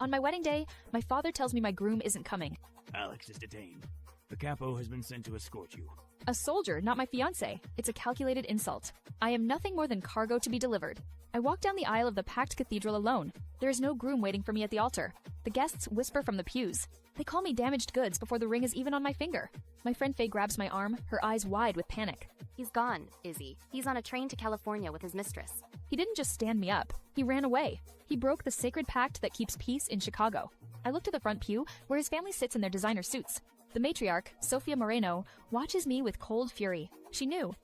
On my wedding day, my father tells me my groom isn't coming. Alex is detained. The capo has been sent to escort you. A soldier, not my fiancé. It's a calculated insult. I am nothing more than cargo to be delivered. I walk down the aisle of the packed cathedral alone. There is no groom waiting for me at the altar. The guests whisper from the pews. They call me damaged goods before the ring is even on my finger. My friend Faye grabs my arm, her eyes wide with panic. He's gone, Izzy. He's on a train to California with his mistress. He didn't just stand me up. He ran away. He broke the sacred pact that keeps peace in Chicago. I look to the front pew, where his family sits in their designer suits. The matriarch, Sophia Moreno, watches me with cold fury. She knew.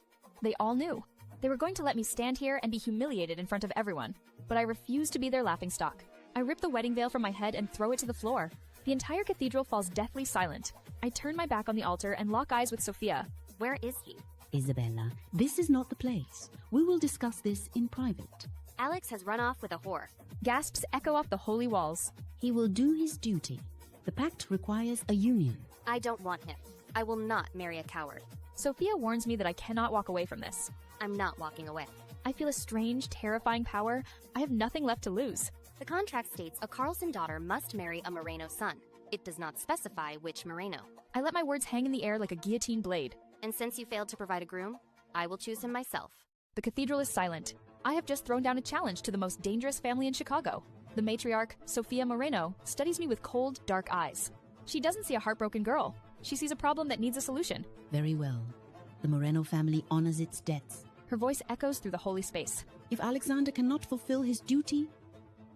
They all knew. They were going to let me stand here and be humiliated in front of everyone. But I refuse to be their laughingstock. I rip the wedding veil from my head and throw it to the floor. The entire cathedral falls deathly silent. I turn my back on the altar and lock eyes with Sophia. Where is he? Isabella, this is not the place. We will discuss this in private. Alex has run off with a whore. Gasps echo off the holy walls. He will do his duty. The pact requires a union. I don't want him. I will not marry a coward. Sophia warns me that I cannot walk away from this. I'm not walking away. I feel a strange, terrifying power. I have nothing left to lose. The contract states a Carlson daughter must marry a Moreno son. It does not specify which Moreno. I let my words hang in the air like a guillotine blade. And since you failed to provide a groom, I will choose him myself. The cathedral is silent. I have just thrown down a challenge to the most dangerous family in Chicago. The matriarch, Sophia Moreno, studies me with cold, dark eyes. She doesn't see a heartbroken girl. She sees a problem that needs a solution. Very well. The Moreno family honors its debts. Her voice echoes through the holy space. If Alexander cannot fulfill his duty,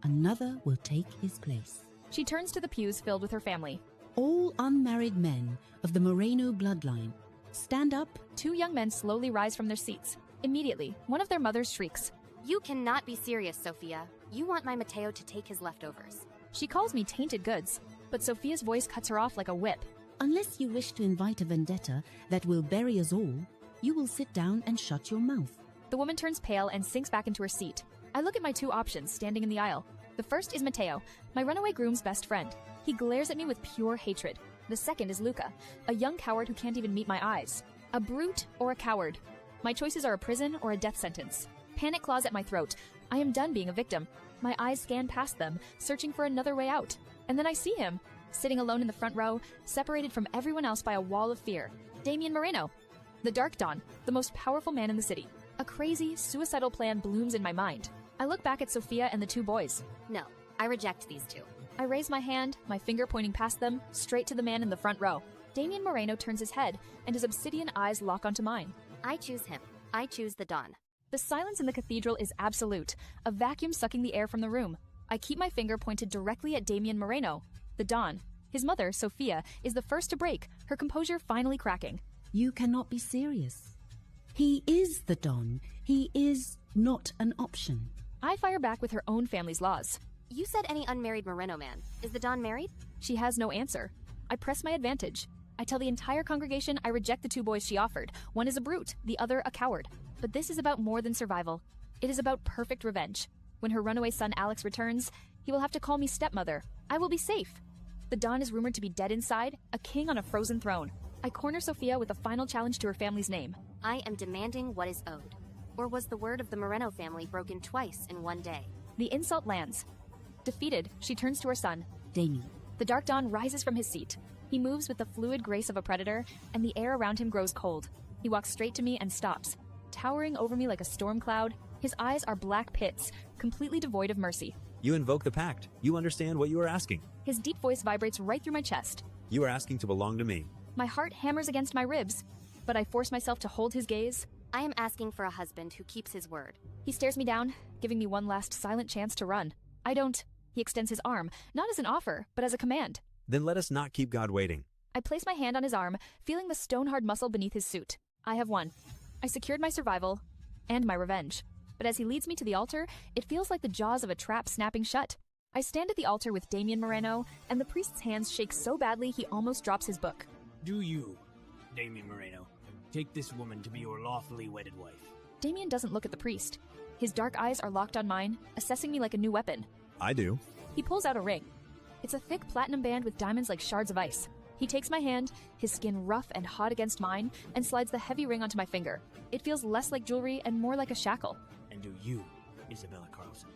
another will take his place. She turns to the pews filled with her family. All unmarried men of the Moreno bloodline, stand up. 2 young men slowly rise from their seats. Immediately, one of their mothers shrieks. You cannot be serious, Sophia. You want my Mateo to take his leftovers. She calls me tainted goods, but Sophia's voice cuts her off like a whip. Unless you wish to invite a vendetta that will bury us all, you will sit down and shut your mouth. The woman turns pale and sinks back into her seat. I look at my 2 options standing in the aisle. The first is Mateo, my runaway groom's best friend. He glares at me with pure hatred. The second is Luca, a young coward who can't even meet my eyes. A brute or a coward. My choices are a prison or a death sentence. Panic claws at my throat. I am done being a victim. My eyes scan past them, searching for another way out. And then I see him, sitting alone in the front row, separated from everyone else by a wall of fear. Damian Moreno, the Dark Dawn, the most powerful man in the city. A crazy, suicidal plan blooms in my mind. I look back at Sophia and the 2 boys. No, I reject these 2. I raise my hand, my finger pointing past them, straight to the man in the front row. Damian Moreno turns his head, and his obsidian eyes lock onto mine. I choose him. I choose the Dawn. The silence in the cathedral is absolute, a vacuum sucking the air from the room. I keep my finger pointed directly at Damian Moreno, the Dawn. His mother, Sophia, is the first to break, her composure finally cracking. You cannot be serious. He is the Don. He is not an option. I fire back with her own family's laws. You said any unmarried Moreno man. Is the Dawn married? She has no answer. I press my advantage. I tell the entire congregation I reject the 2 boys she offered. One is a brute, the other a coward. But this is about more than survival. It is about perfect revenge. When her runaway son Alex returns, he will have to call me stepmother. I will be safe. The Dawn is rumored to be dead inside, a king on a frozen throne. I corner Sophia with a final challenge to her family's name. I am demanding what is owed. Or was the word of the Moreno family broken twice in one day? The insult lands. Defeated, she turns to her son. Damien. The Dark Dawn rises from his seat. He moves with the fluid grace of a predator, and the air around him grows cold. He walks straight to me and stops. Towering over me like a storm cloud, his eyes are black pits, completely devoid of mercy. You invoke the pact. You understand what you are asking. His deep voice vibrates right through my chest. You are asking to belong to me. My heart hammers against my ribs, but I force myself to hold his gaze. I am asking for a husband who keeps his word. He stares me down, giving me one last silent chance to run. I don't. He extends his arm, not as an offer, but as a command. Then let us not keep God waiting. I place my hand on his arm, feeling the stone-hard muscle beneath his suit. I have won. I secured my survival and my revenge. But as he leads me to the altar, it feels like the jaws of a trap snapping shut. I stand at the altar with Damian Moreno, and the priest's hands shake so badly he almost drops his book. Do you, Damian Moreno, take this woman to be your lawfully wedded wife? Damian doesn't look at the priest. His dark eyes are locked on mine, assessing me like a new weapon. I do. He pulls out a ring. It's a thick platinum band with diamonds like shards of ice. He takes my hand, his skin rough and hot against mine, and slides the heavy ring onto my finger. It feels less like jewelry and more like a shackle. And do you, Isabella Carlson,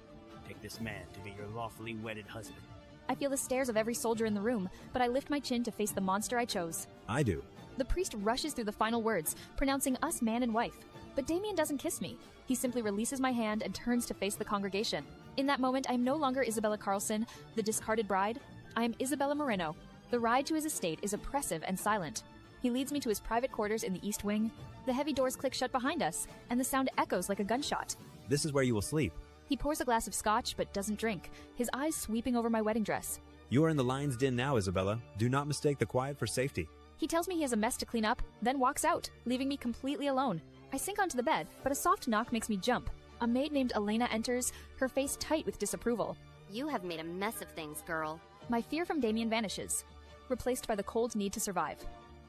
take this man to be your lawfully wedded husband? I feel the stares of every soldier in the room, but I lift my chin to face the monster I chose. I do. The priest rushes through the final words, pronouncing us man and wife. But Damien doesn't kiss me. He simply releases my hand and turns to face the congregation. In that moment, I am no longer Isabella Carlson, the discarded bride. I am Isabella Moreno. The ride to his estate is oppressive and silent. He leads me to his private quarters in the East Wing. The heavy doors click shut behind us, and the sound echoes like a gunshot. This is where you will sleep. He pours a glass of scotch, but doesn't drink, his eyes sweeping over my wedding dress. You are in the lion's den now, Isabella. Do not mistake the quiet for safety. He tells me he has a mess to clean up, then walks out, leaving me completely alone. I sink onto the bed, but a soft knock makes me jump. A maid named Elena enters, her face tight with disapproval. You have made a mess of things, girl. My fear from Damien vanishes, replaced by the cold need to survive.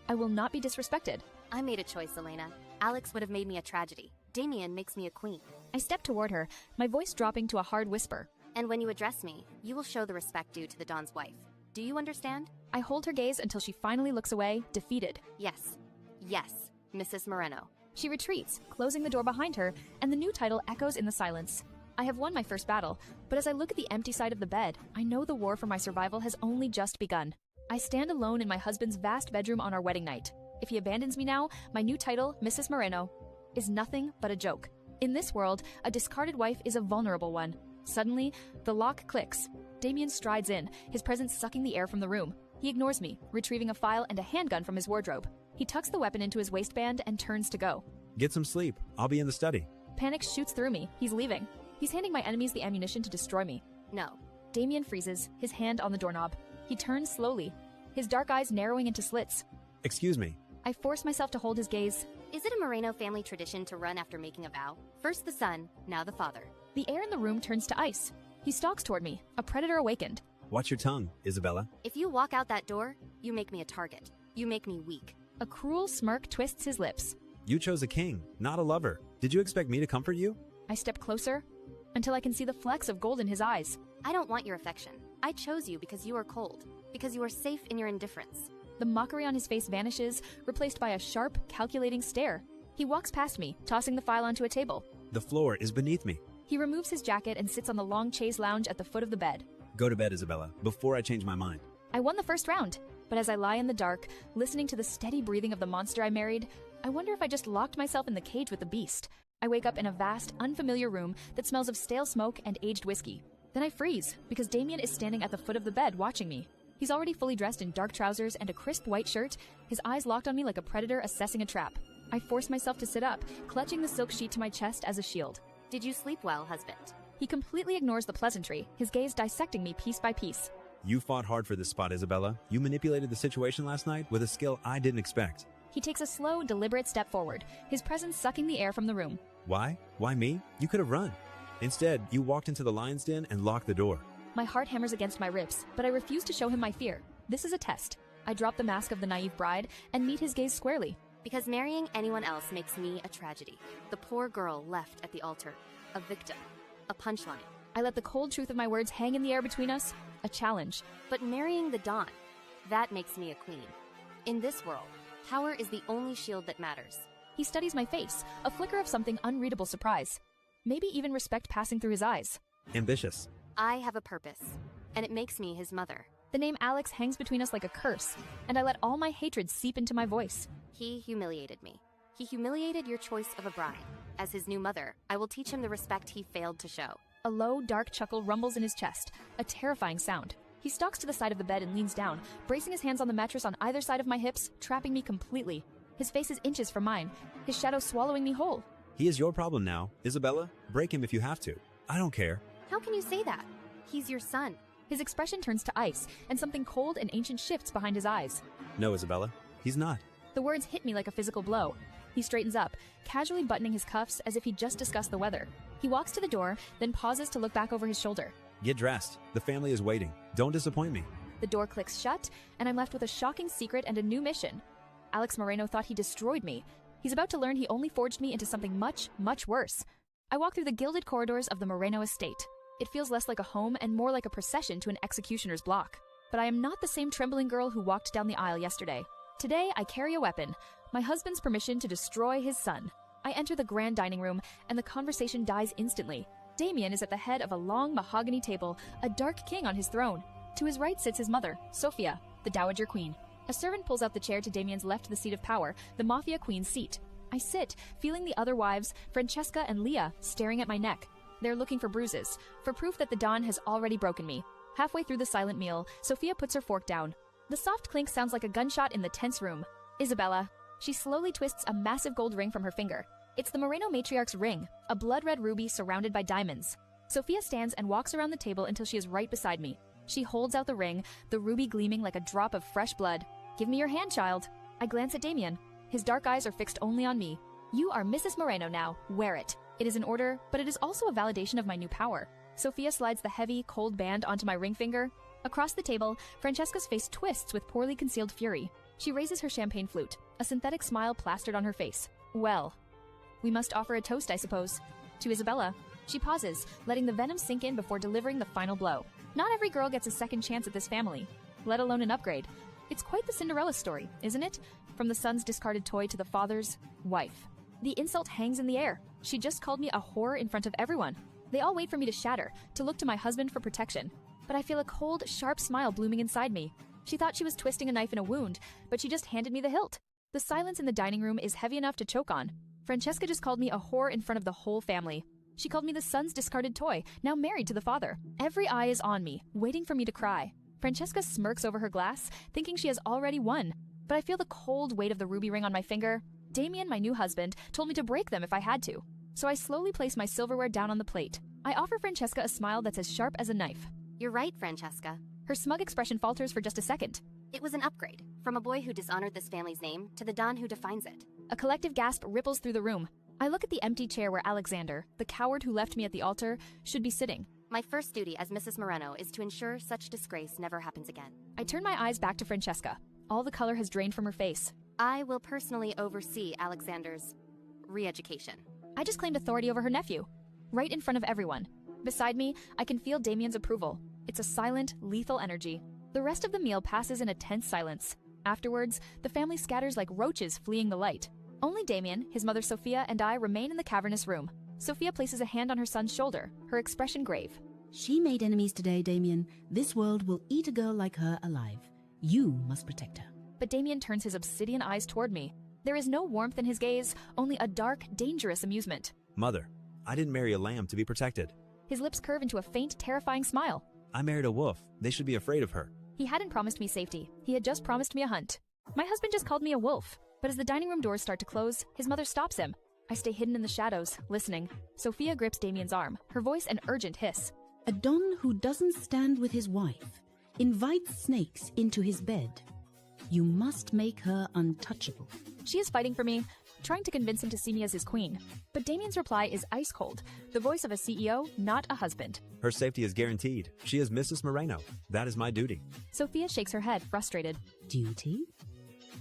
I will not be disrespected. I made a choice, Elena. Alex would have made me a tragedy. Damien makes me a queen. I step toward her, my voice dropping to a hard whisper. And when you address me, you will show the respect due to the Don's wife. Do you understand? I hold her gaze until she finally looks away, defeated. Yes. Yes, Mrs. Moreno. She retreats, closing the door behind her, and the new title echoes in the silence. I have won my first battle, but as I look at the empty side of the bed, I know the war for my survival has only just begun. I stand alone in my husband's vast bedroom on our wedding night. If he abandons me now, my new title, Mrs. Moreno, is nothing but a joke. In this world, a discarded wife is a vulnerable one. Suddenly, the lock clicks. Damien strides in, his presence sucking the air from the room. He ignores me, retrieving a file and a handgun from his wardrobe. He tucks the weapon into his waistband and turns to go. Get some sleep. I'll be in the study. Panic shoots through me. He's leaving. He's handing my enemies the ammunition to destroy me. No. Damien freezes, his hand on the doorknob. He turns slowly, his dark eyes narrowing into slits. Excuse me. I force myself to hold his gaze. Is it a Moreno family tradition to run after making a vow? First the son, now the father. The air in the room turns to ice. He stalks toward me, a predator awakened. Watch your tongue, Isabella. If you walk out that door, you make me a target. You make me weak. A cruel smirk twists his lips. You chose a king, not a lover. Did you expect me to comfort you? I step closer until I can see the flecks of gold in his eyes. I don't want your affection. I chose you because you are cold, because you are safe in your indifference. The mockery on his face vanishes, replaced by a sharp, calculating stare. He walks past me, tossing the file onto a table. The floor is beneath me. He removes his jacket and sits on the long chaise lounge at the foot of the bed. Go to bed, Isabella, before I change my mind. I won the first round, but as I lie in the dark, listening to the steady breathing of the monster I married, I wonder if I just locked myself in the cage with the beast. I wake up in a vast, unfamiliar room that smells of stale smoke and aged whiskey. Then I freeze, because Damien is standing at the foot of the bed watching me. He's already fully dressed in dark trousers and a crisp white shirt, his eyes locked on me like a predator assessing a trap. I force myself to sit up, clutching the silk sheet to my chest as a shield. Did you sleep well, husband? He completely ignores the pleasantry, his gaze dissecting me piece by piece. You fought hard for this spot, Isabella. You manipulated the situation last night with a skill I didn't expect. He takes a slow, deliberate step forward, his presence sucking the air from the room. Why? Why me? You could have run. Instead, you walked into the lion's den and locked the door. My heart hammers against my ribs, but I refuse to show him my fear. This is a test. I drop the mask of the naive bride and meet his gaze squarely. Because marrying anyone else makes me a tragedy. The poor girl left at the altar. A victim. A punchline. I let the cold truth of my words hang in the air between us. A challenge. But marrying the Don, that makes me a queen. In this world, power is the only shield that matters. He studies my face, a flicker of something unreadable surprise. Maybe even respect passing through his eyes. Ambitious. I have a purpose, and it makes me his mother. The name Alex hangs between us like a curse, and I let all my hatred seep into my voice. He humiliated me. He humiliated your choice of a bride. As his new mother, I will teach him the respect he failed to show. A low, dark chuckle rumbles in his chest, a terrifying sound. He stalks to the side of the bed and leans down, bracing his hands on the mattress on either side of my hips, trapping me completely. His face is inches from mine, his shadow swallowing me whole. He is your problem now. Isabella, break him if you have to. I don't care. How can you say that? He's your son. His expression turns to ice, and something cold and ancient shifts behind his eyes. No, Isabella. He's not. The words hit me like a physical blow. He straightens up, casually buttoning his cuffs as if he'd just discussed the weather. He walks to the door, then pauses to look back over his shoulder. Get dressed. The family is waiting. Don't disappoint me. The door clicks shut, and I'm left with a shocking secret and a new mission. Alex Moreno thought he destroyed me. He's about to learn he only forged me into something much, much worse. I walk through the gilded corridors of the Moreno estate. It feels less like a home and more like a procession to an executioner's block. But I am not the same trembling girl who walked down the aisle yesterday. Today, I carry a weapon, my husband's permission to destroy his son. I enter the grand dining room, and the conversation dies instantly. Damien is at the head of a long mahogany table, a dark king on his throne. To his right sits his mother, Sophia, the Dowager Queen. A servant pulls out the chair to Damien's left, the seat of power, the Mafia Queen's seat. I sit, feeling the other wives, Francesca and Leah, staring at my neck. They're looking for bruises, for proof that the Don has already broken me. Halfway through the silent meal, Sophia puts her fork down. The soft clink sounds like a gunshot in the tense room. Isabella. She slowly twists a massive gold ring from her finger. It's the Moreno matriarch's ring, a blood-red ruby surrounded by diamonds. Sophia stands and walks around the table until she is right beside me. She holds out the ring, the ruby gleaming like a drop of fresh blood. Give me your hand, child. I glance at Damien. His dark eyes are fixed only on me. You are Mrs. Moreno now. Wear it. It is an order, but it is also a validation of my new power. Sophia slides the heavy, cold band onto my ring finger. Across the table, Francesca's face twists with poorly concealed fury. She raises her champagne flute, a synthetic smile plastered on her face. Well, we must offer a toast, I suppose. To Isabella. She pauses, letting the venom sink in before delivering the final blow. Not every girl gets a second chance at this family, let alone an upgrade. It's quite the Cinderella story, isn't it? From the son's discarded toy to the father's wife. The insult hangs in the air. She just called me a whore in front of everyone. They all wait for me to shatter, to look to my husband for protection. But I feel a cold, sharp smile blooming inside me. She thought she was twisting a knife in a wound, but she just handed me the hilt. The silence in the dining room is heavy enough to choke on. Francesca just called me a whore in front of the whole family. She called me the son's discarded toy, now married to the father. Every eye is on me, waiting for me to cry. Francesca smirks over her glass, thinking she has already won. But I feel the cold weight of the ruby ring on my finger. Damien, my new husband, told me to break them if I had to. So I slowly place my silverware down on the plate. I offer Francesca a smile that's as sharp as a knife. You're right, Francesca. Her smug expression falters for just a second. It was an upgrade, from a boy who dishonored this family's name to the Don who defines it. A collective gasp ripples through the room. I look at the empty chair where Alexander, the coward who left me at the altar, should be sitting. My first duty as Mrs. Moreno is to ensure such disgrace never happens again. I turn my eyes back to Francesca. All the color has drained from her face. I will personally oversee Alexander's re-education. I just claimed authority over her nephew, right in front of everyone. Beside me, I can feel Damien's approval. It's a silent, lethal energy. The rest of the meal passes in a tense silence. Afterwards, the family scatters like roaches fleeing the light. Only Damien, his mother Sophia, and I remain in the cavernous room. Sophia places a hand on her son's shoulder, her expression grave. She made enemies today, Damien. This world will eat a girl like her alive. You must protect her. But Damien turns his obsidian eyes toward me. There is no warmth in his gaze, only a dark, dangerous amusement. Mother, I didn't marry a lamb to be protected. His lips curve into a faint, terrifying smile. I married a wolf. They should be afraid of her. He hadn't promised me safety. He had just promised me a hunt. My husband just called me a wolf. But as the dining room doors start to close, his mother stops him. I stay hidden in the shadows, listening. Sophia grips Damien's arm, her voice an urgent hiss. A Don who doesn't stand with his wife invites snakes into his bed. You must make her untouchable. She is fighting for me, trying to convince him to see me as his queen. But Damien's reply is ice cold, the voice of a CEO, not a husband. Her safety is guaranteed. She is Mrs. Moreno. That is my duty. Sophia shakes her head, frustrated. Duty?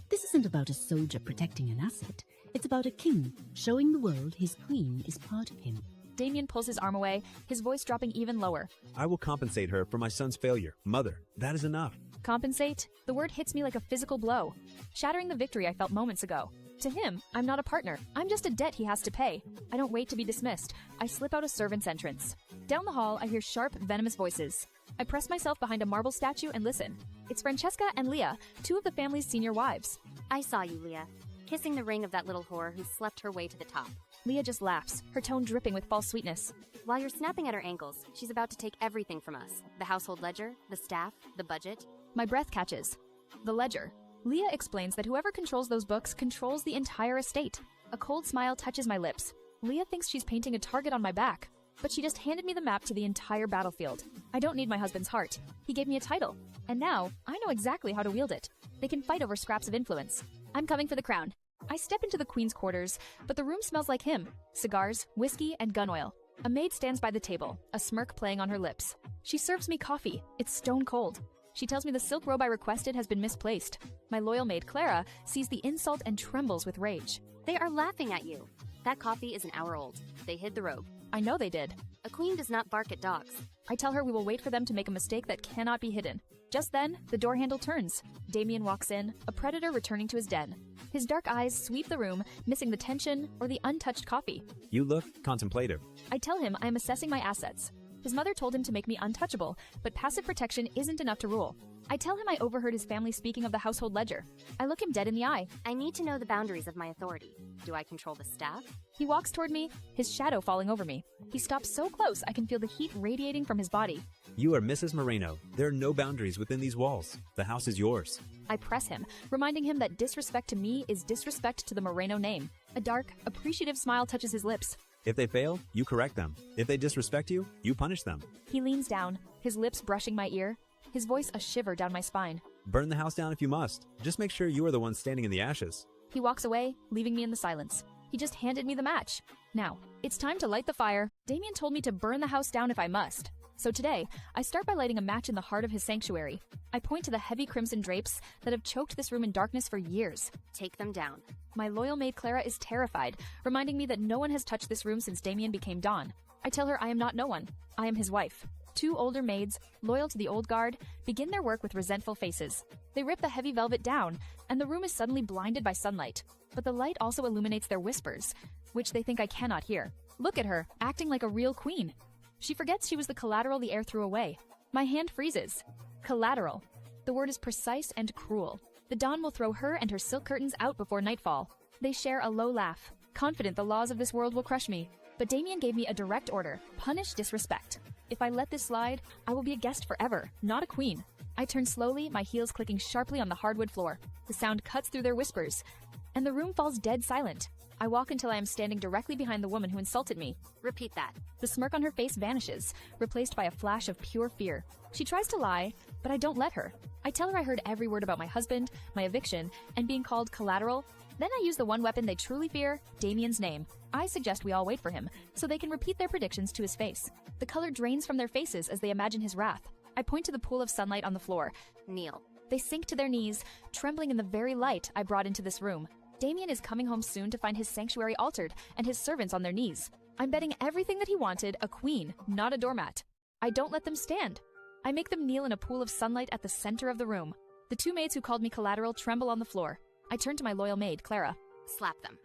This isn't about a soldier protecting an asset. It's about a king showing the world his queen is part of him. Damien pulls his arm away, his voice dropping even lower. I will compensate her for my son's failure. Mother, that is enough. Compensate? The word hits me like a physical blow, shattering the victory I felt moments ago. To him, I'm not a partner. I'm just a debt he has to pay. I don't wait to be dismissed. I slip out a servant's entrance. Down the hall, I hear sharp, venomous voices. I press myself behind a marble statue and listen. It's Francesca and Leah, two of the family's senior wives. I saw you, Leah, kissing the ring of that little whore who slept her way to the top. Leah just laughs, her tone dripping with false sweetness. While you're snapping at her ankles, she's about to take everything from us. The household ledger, the staff, the budget. My breath catches. The ledger. Leah explains that whoever controls those books controls the entire estate. A cold smile touches my lips. Leah thinks she's painting a target on my back, but she just handed me the map to the entire battlefield. I don't need my husband's heart. He gave me a title, and now I know exactly how to wield it. They can fight over scraps of influence. I'm coming for the crown. I step into the queen's quarters, but the room smells like him. Cigars, whiskey, and gun oil. A maid stands by the table, a smirk playing on her lips. She serves me coffee. It's stone cold. She tells me the silk robe I requested has been misplaced. My loyal maid, Clara, sees the insult and trembles with rage. They are laughing at you. That coffee is an hour old. They hid the robe. I know they did. A queen does not bark at dogs. I tell her we will wait for them to make a mistake that cannot be hidden. Just then, the door handle turns. Damien walks in, a predator returning to his den. His dark eyes sweep the room, missing the tension or the untouched coffee. You look contemplative. I tell him I am assessing my assets. His mother told him to make me untouchable, but passive protection isn't enough to rule. I tell him I overheard his family speaking of the household ledger. I look him dead in the eye. I need to know the boundaries of my authority. Do I control the staff? He walks toward me, his shadow falling over me. He stops so close I can feel the heat radiating from his body. You are Mrs. Moreno. There are no boundaries within these walls. The house is yours. I press him, reminding him that disrespect to me is disrespect to the Moreno name. A dark, appreciative smile touches his lips. If they fail, you correct them. If they disrespect you, you punish them. He leans down, his lips brushing my ear, his voice a shiver down my spine. Burn the house down if you must. Just make sure you are the one standing in the ashes. He walks away, leaving me in the silence. He just handed me the match. Now, it's time to light the fire. Damien told me to burn the house down if I must. So today, I start by lighting a match in the heart of his sanctuary. I point to the heavy crimson drapes that have choked this room in darkness for years. Take them down. My loyal maid Clara is terrified, reminding me that no one has touched this room since Damien became Don. I tell her I am not no one. I am his wife. Two older maids, loyal to the old guard, begin their work with resentful faces. They rip the heavy velvet down, and the room is suddenly blinded by sunlight. But the light also illuminates their whispers, which they think I cannot hear. Look at her, acting like a real queen. She forgets she was the collateral the heir threw away. My hand freezes. Collateral. The word is precise and cruel. The Don will throw her and her silk curtains out before nightfall. They share a low laugh, confident the laws of this world will crush me. But Damien gave me a direct order: punish disrespect. If I let this slide, I will be a guest forever, not a queen. I turn slowly, my heels clicking sharply on the hardwood floor. The sound cuts through their whispers, and the room falls dead silent. I walk until I am standing directly behind the woman who insulted me. Repeat that. The smirk on her face vanishes, replaced by a flash of pure fear. She tries to lie, but I don't let her. I tell her I heard every word about my husband, my eviction, and being called collateral. Then I use the one weapon they truly fear, Damien's name. I suggest we all wait for him, so they can repeat their predictions to his face. The color drains from their faces as they imagine his wrath. I point to the pool of sunlight on the floor. Kneel. They sink to their knees, trembling in the very light I brought into this room. Damien is coming home soon to find his sanctuary altered and his servants on their knees. I'm betting everything that he wanted, a queen, not a doormat. I don't let them stand. I make them kneel in a pool of sunlight at the center of the room. The two maids who called me collateral tremble on the floor. I turn to my loyal maid, Clara. Slap them.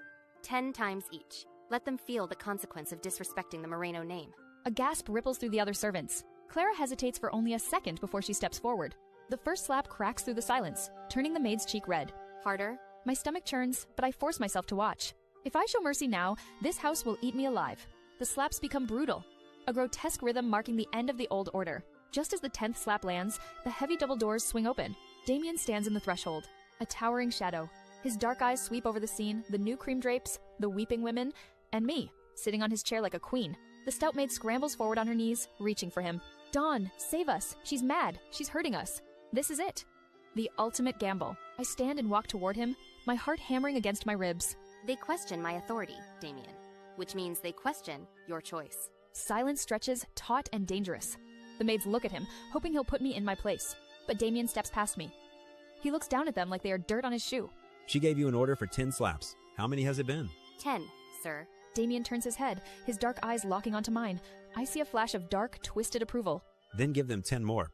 10 times each. Let them feel the consequence of disrespecting the Moreno name. A gasp ripples through the other servants. Clara hesitates for only a second before she steps forward. The first slap cracks through the silence, turning the maid's cheek red. Harder. My stomach churns, but I force myself to watch. If I show mercy now, this house will eat me alive. The slaps become brutal, a grotesque rhythm marking the end of the old order. Just as the 10th slap lands, the heavy double doors swing open. Damien stands in the threshold, a towering shadow. His dark eyes sweep over the scene, the new cream drapes, the weeping women, and me, sitting on his chair like a queen. The stout maid scrambles forward on her knees, reaching for him. Dawn, save us. She's mad. She's hurting us. This is it. The ultimate gamble. I stand and walk toward him, my heart hammering against my ribs. They question my authority, Damien, which means they question your choice. Silence stretches, taut and dangerous. The maids look at him, hoping he'll put me in my place. But Damien steps past me. He looks down at them like they are dirt on his shoe. She gave you an order for 10 slaps. How many has it been? 10, sir. Damien turns his head, his dark eyes locking onto mine. I see a flash of dark, twisted approval. Then give them 10 more.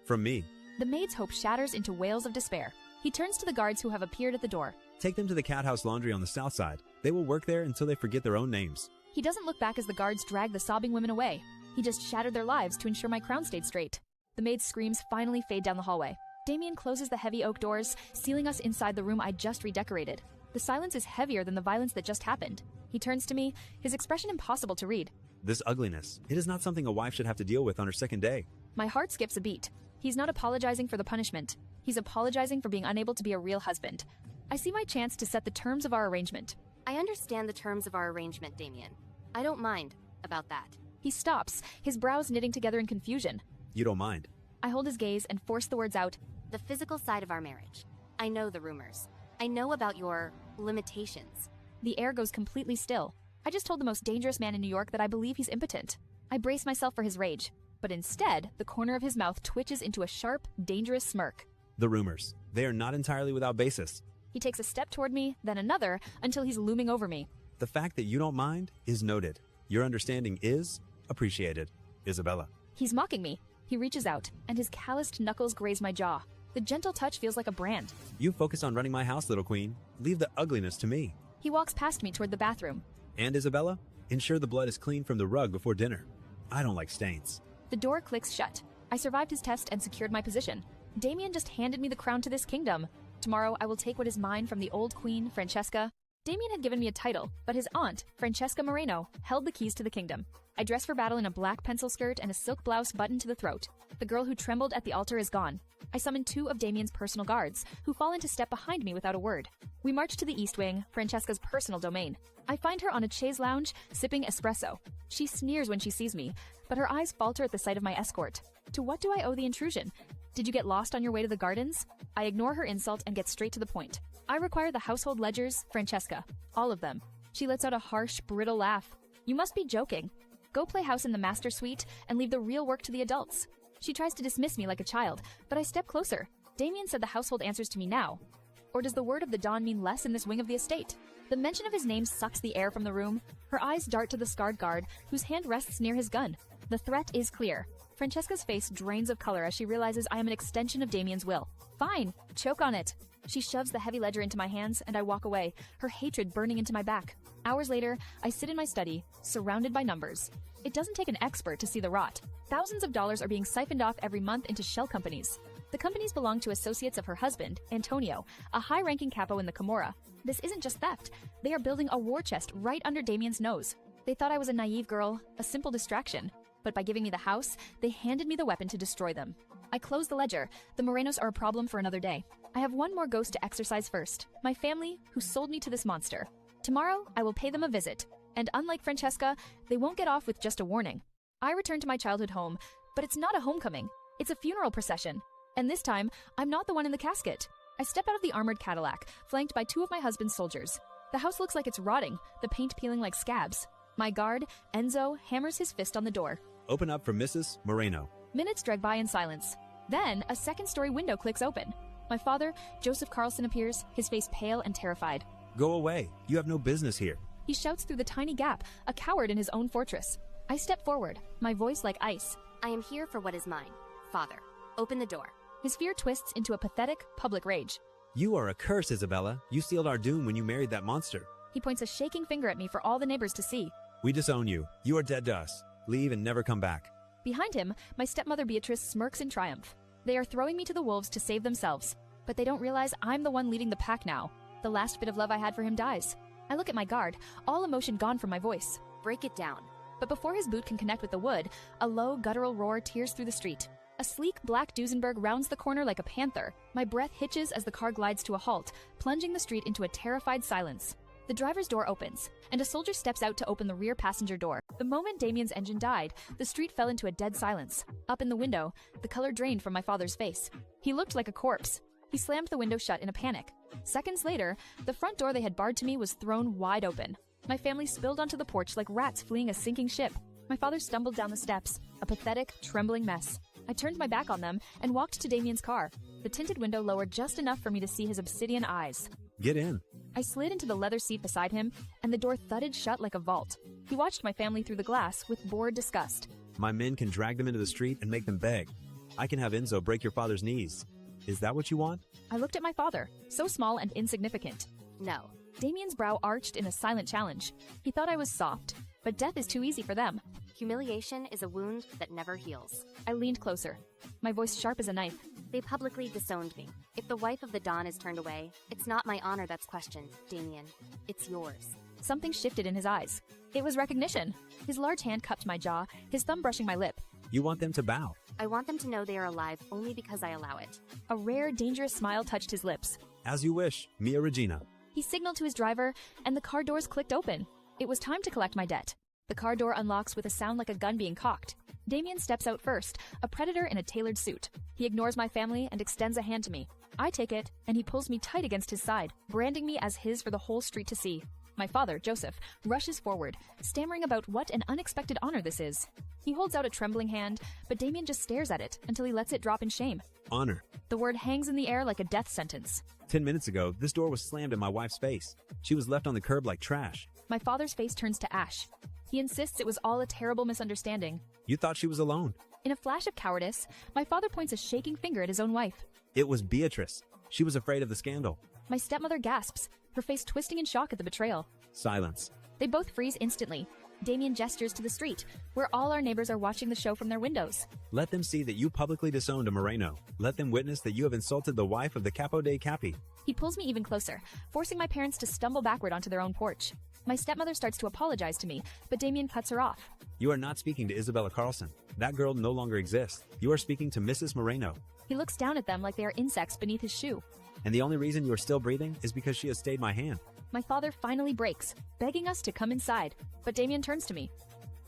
From me. The maid's hope shatters into wails of despair. He turns to the guards who have appeared at the door. Take them to the cat house laundry on the south side. They will work there until they forget their own names. He doesn't look back as the guards drag the sobbing women away. He just shattered their lives to ensure my crown stayed straight. The maid's screams finally fade down the hallway. Damien closes the heavy oak doors, sealing us inside the room I just redecorated. The silence is heavier than the violence that just happened. He turns to me, his expression impossible to read. This ugliness, it is not something a wife should have to deal with on her second day. My heart skips a beat. He's not apologizing for the punishment. He's apologizing for being unable to be a real husband. I see my chance to set the terms of our arrangement. I understand the terms of our arrangement, Damien. I don't mind about that. He stops, his brows knitting together in confusion. You don't mind? I hold his gaze and force the words out. The physical side of our marriage. I know the rumors. I know about your limitations. The air goes completely still. I just told the most dangerous man in New York that I believe he's impotent. I brace myself for his rage, but instead, the corner of his mouth twitches into a sharp, dangerous smirk. The rumors. They are not entirely without basis. He takes a step toward me, then another, until he's looming over me. The fact that you don't mind is noted. Your understanding is appreciated. Isabella. He's mocking me. He reaches out, and his calloused knuckles graze my jaw. The gentle touch feels like a brand. You focus on running my house, little queen. Leave the ugliness to me. He walks past me toward the bathroom. And Isabella, ensure the blood is clean from the rug before dinner. I don't like stains. The door clicks shut. I survived his test and secured my position. Damien just handed me the crown to this kingdom. Tomorrow I will take what is mine from the old queen, Francesca. Damien had given me a title, but his aunt, Francesca Moreno, held the keys to the kingdom. I dress for battle in a black pencil skirt and a silk blouse buttoned to the throat. The girl who trembled at the altar is gone. I summon 2 of Damien's personal guards, who fall into step behind me without a word. We march to the East Wing, Francesca's personal domain. I find her on a chaise lounge, sipping espresso. She sneers when she sees me, but her eyes falter at the sight of my escort. To what do I owe the intrusion? Did you get lost on your way to the gardens? I ignore her insult and get straight to the point. I require the household ledgers, Francesca. All of them. She lets out a harsh, brittle laugh. You must be joking. Go play house in the master suite and leave the real work to the adults. She tries to dismiss me like a child, but I step closer. Damien said the household answers to me now. Or does the word of the Don mean less in this wing of the estate? The mention of his name sucks the air from the room. Her eyes dart to the scarred guard, whose hand rests near his gun. The threat is clear. Francesca's face drains of color as she realizes I am an extension of Damien's will. Fine, choke on it. She shoves the heavy ledger into my hands, and I walk away, her hatred burning into my back. Hours later, I sit in my study, surrounded by numbers. It doesn't take an expert to see the rot. Thousands of dollars are being siphoned off every month into shell companies. The companies belong to associates of her husband, Antonio, a high-ranking capo in the Camorra. This isn't just theft. They are building a war chest right under Damien's nose. They thought I was a naive girl, a simple distraction. But by giving me the house, they handed me the weapon to destroy them. I close the ledger. The Morenos are a problem for another day. I have one more ghost to exorcise first. My family, who sold me to this monster. Tomorrow, I will pay them a visit. And unlike Francesca, they won't get off with just a warning. I return to my childhood home, but it's not a homecoming. It's a funeral procession. And this time, I'm not the one in the casket. I step out of the armored Cadillac, flanked by 2 of my husband's soldiers. The house looks like it's rotting, the paint peeling like scabs. My guard, Enzo, hammers his fist on the door. Open up for Mrs. Moreno. Minutes drag by in silence. Then, a second-story window clicks open. My father, Joseph Carlson, appears, his face pale and terrified. Go away. You have no business here. He shouts through the tiny gap, a coward in his own fortress. I step forward, my voice like ice. I am here for what is mine. Father, open the door. His fear twists into a pathetic, public rage. You are a curse, Isabella. You sealed our doom when you married that monster. He points a shaking finger at me for all the neighbors to see. We disown you. You are dead to us. Leave and never come back. Behind him, my stepmother Beatrice smirks in triumph. They are throwing me to the wolves to save themselves. But they don't realize I'm the one leading the pack now. The last bit of love I had for him dies. I look at my guard, all emotion gone from my voice. Break it down. But before his boot can connect with the wood, a low, guttural roar tears through the street. A sleek black Duesenberg rounds the corner like a panther. My breath hitches as the car glides to a halt, plunging the street into a terrified silence. The driver's door opens, and a soldier steps out to open the rear passenger door. The moment Damien's engine died, the street fell into a dead silence. Up in the window, the color drained from my father's face. He looked like a corpse. He slammed the window shut in a panic. Seconds later, the front door they had barred to me was thrown wide open. My family spilled onto the porch like rats fleeing a sinking ship. My father stumbled down the steps, a pathetic, trembling mess. I turned my back on them and walked to Damien's car, the tinted window lowered just enough for me to see his obsidian eyes. Get in. I slid into the leather seat beside him, and the door thudded shut like a vault. He watched my family through the glass with bored disgust. My men can drag them into the street and make them beg. I can have Enzo break your father's knees. Is that what you want? I looked at my father, so small and insignificant. No. Damien's brow arched in a silent challenge. He thought I was soft, but death is too easy for them. Humiliation is a wound that never heals. I leaned closer, my voice sharp as a knife. They publicly disowned me. If the wife of the Don is turned away, it's not my honor that's questioned, Damien. It's yours. Something shifted in his eyes. It was recognition. His large hand cupped my jaw, his thumb brushing my lip. You want them to bow. I want them to know they are alive only because I allow it. A rare, dangerous smile touched his lips. As you wish, Mia Regina. He signaled to his driver, and the car doors clicked open. It was time to collect my debt. The car door unlocks with a sound like a gun being cocked. Damien steps out first, a predator in a tailored suit. He ignores my family and extends a hand to me. I take it, and he pulls me tight against his side, branding me as his for the whole street to see. My father, Joseph, rushes forward, stammering about what an unexpected honor this is. He holds out a trembling hand, but Damien just stares at it until he lets it drop in shame. Honor. The word hangs in the air like a death sentence. 10 minutes ago, this door was slammed in my wife's face. She was left on the curb like trash. My father's face turns to ash. He insists it was all a terrible misunderstanding. You thought she was alone. In a flash of cowardice, my father points a shaking finger at his own wife. It was Beatrice. She was afraid of the scandal. My stepmother gasps, her face twisting in shock at the betrayal. Silence. They both freeze instantly. Damien gestures to the street, where all our neighbors are watching the show from their windows. Let them see that you publicly disowned a Moreno. Let them witness that you have insulted the wife of the Capo dei Capi. He pulls me even closer, forcing my parents to stumble backward onto their own porch. My stepmother starts to apologize to me, but Damien cuts her off. You are not speaking to Isabella Carlson. That girl no longer exists. You are speaking to Mrs. Moreno. He looks down at them like they are insects beneath his shoe. And the only reason you are still breathing is because she has stayed my hand. My father finally breaks, begging us to come inside, but Damien turns to me.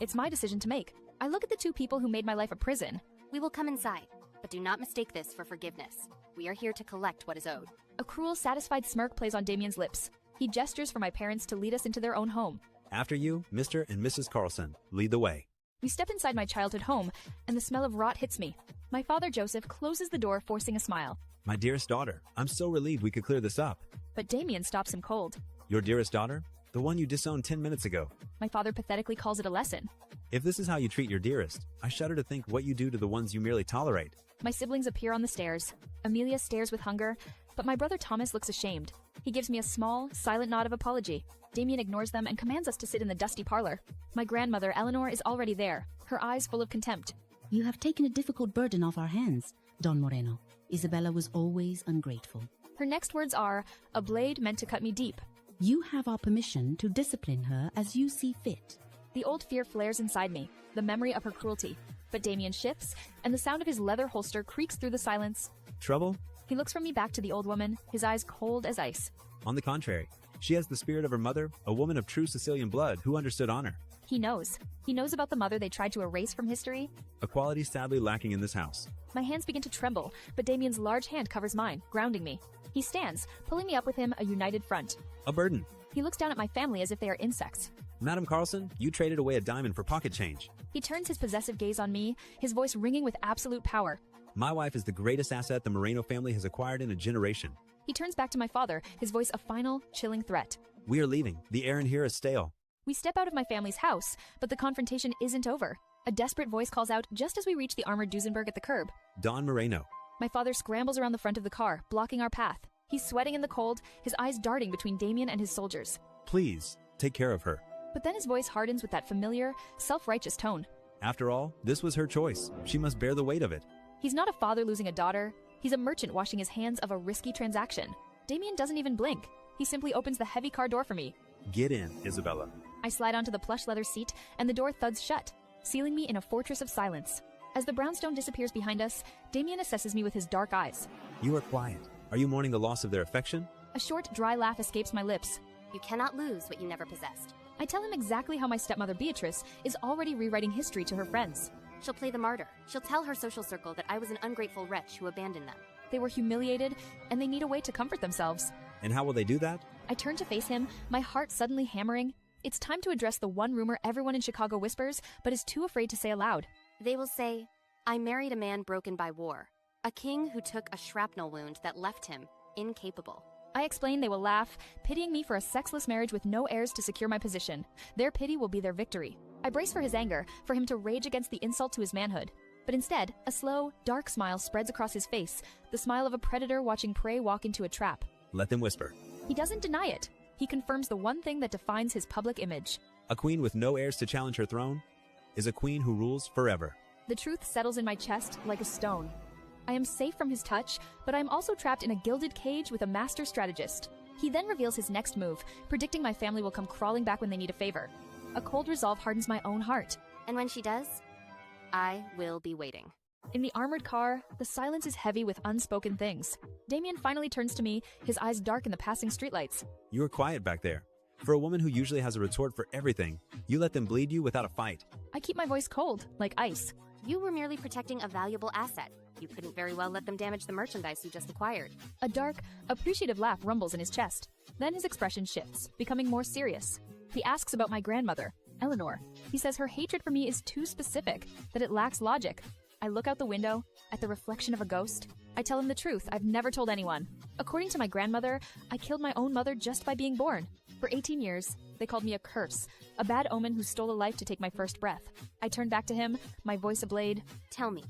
It's my decision to make. I look at the two people who made my life a prison. We will come inside, but do not mistake this for forgiveness. We are here to collect what is owed. A cruel, satisfied smirk plays on Damien's lips. He gestures for my parents to lead us into their own home. After you, Mr. and Mrs. Carlson, lead the way. We step inside my childhood home, and the smell of rot hits me. My father, Joseph, closes the door, forcing a smile. My dearest daughter, I'm so relieved we could clear this up. But Damien stops him cold. Your dearest daughter? The one you disowned 10 minutes ago. My father pathetically calls it a lesson. If this is how you treat your dearest, I shudder to think what you do to the ones you merely tolerate. My siblings appear on the stairs. Amelia stares with hunger, but my brother Thomas looks ashamed. He gives me a small, silent nod of apology. Damien ignores them and commands us to sit in the dusty parlor. My grandmother, Eleanor, is already there, her eyes full of contempt. You have taken a difficult burden off our hands, Don Moreno. Isabella was always ungrateful. Her next words are, a blade meant to cut me deep. You have our permission to discipline her as you see fit. The old fear flares inside me, the memory of her cruelty. But Damien shifts, and the sound of his leather holster creaks through the silence. Trouble? He looks from me back to the old woman, his eyes cold as ice. On the contrary, she has the spirit of her mother, a woman of true Sicilian blood who understood honor. He knows. He knows about the mother they tried to erase from history. A quality sadly lacking in this house. My hands begin to tremble, but Damien's large hand covers mine, grounding me. He stands, pulling me up with him, a united front. A burden. He looks down at my family as if they are insects. Madam Carlson, you traded away a diamond for pocket change. He turns his possessive gaze on me, his voice ringing with absolute power. My wife is the greatest asset the Moreno family has acquired in a generation. He turns back to my father, his voice a final, chilling threat. We are leaving. The air in here is stale. We step out of my family's house, but the confrontation isn't over. A desperate voice calls out just as we reach the armored Duesenberg at the curb. Don Moreno. My father scrambles around the front of the car, blocking our path. He's sweating in the cold, his eyes darting between Damien and his soldiers. Please, take care of her. But then his voice hardens with that familiar, self-righteous tone. After all, this was her choice. She must bear the weight of it. He's not a father losing a daughter. He's a merchant washing his hands of a risky transaction. Damien doesn't even blink. He simply opens the heavy car door for me. Get in, Isabella. I slide onto the plush leather seat, and the door thuds shut, sealing me in a fortress of silence. As the brownstone disappears behind us, Damien assesses me with his dark eyes. You are quiet. Are you mourning the loss of their affection? A short, dry laugh escapes my lips. You cannot lose what you never possessed. I tell him exactly how my stepmother Beatrice is already rewriting history to her friends. She'll play the martyr. She'll tell her social circle that I was an ungrateful wretch who abandoned them. They were humiliated, and they need a way to comfort themselves. And how will they do that? I turn to face him, my heart suddenly hammering. It's time to address the one rumor everyone in Chicago whispers, but is too afraid to say aloud. They will say, I married a man broken by war, a king who took a shrapnel wound that left him incapable. I explain they will laugh, pitying me for a sexless marriage with no heirs to secure my position. Their pity will be their victory. I brace for his anger, for him to rage against the insult to his manhood. But instead, a slow, dark smile spreads across his face, the smile of a predator watching prey walk into a trap. Let them whisper. He doesn't deny it. He confirms the one thing that defines his public image. A queen with no heirs to challenge her throne is a queen who rules forever. The truth settles in my chest like a stone. I am safe from his touch, but I am also trapped in a gilded cage with a master strategist. He then reveals his next move, predicting my family will come crawling back when they need a favor. A cold resolve hardens my own heart. And when she does, I will be waiting. In the armored car, the silence is heavy with unspoken things. Damien finally turns to me, his eyes dark in the passing streetlights. You are quiet back there. For a woman who usually has a retort for everything, you let them bleed you without a fight. I keep my voice cold, like ice. You were merely protecting a valuable asset. You couldn't very well let them damage the merchandise you just acquired. A dark, appreciative laugh rumbles in his chest. Then his expression shifts, becoming more serious. He asks about my grandmother, Eleanor. He says her hatred for me is too specific, that it lacks logic. I look out the window, at the reflection of a ghost. I tell him the truth I've never told anyone. According to my grandmother, I killed my own mother just by being born. For 18 years, they called me a curse, a bad omen who stole a life to take my first breath. I turn back to him, my voice a blade. Tell me,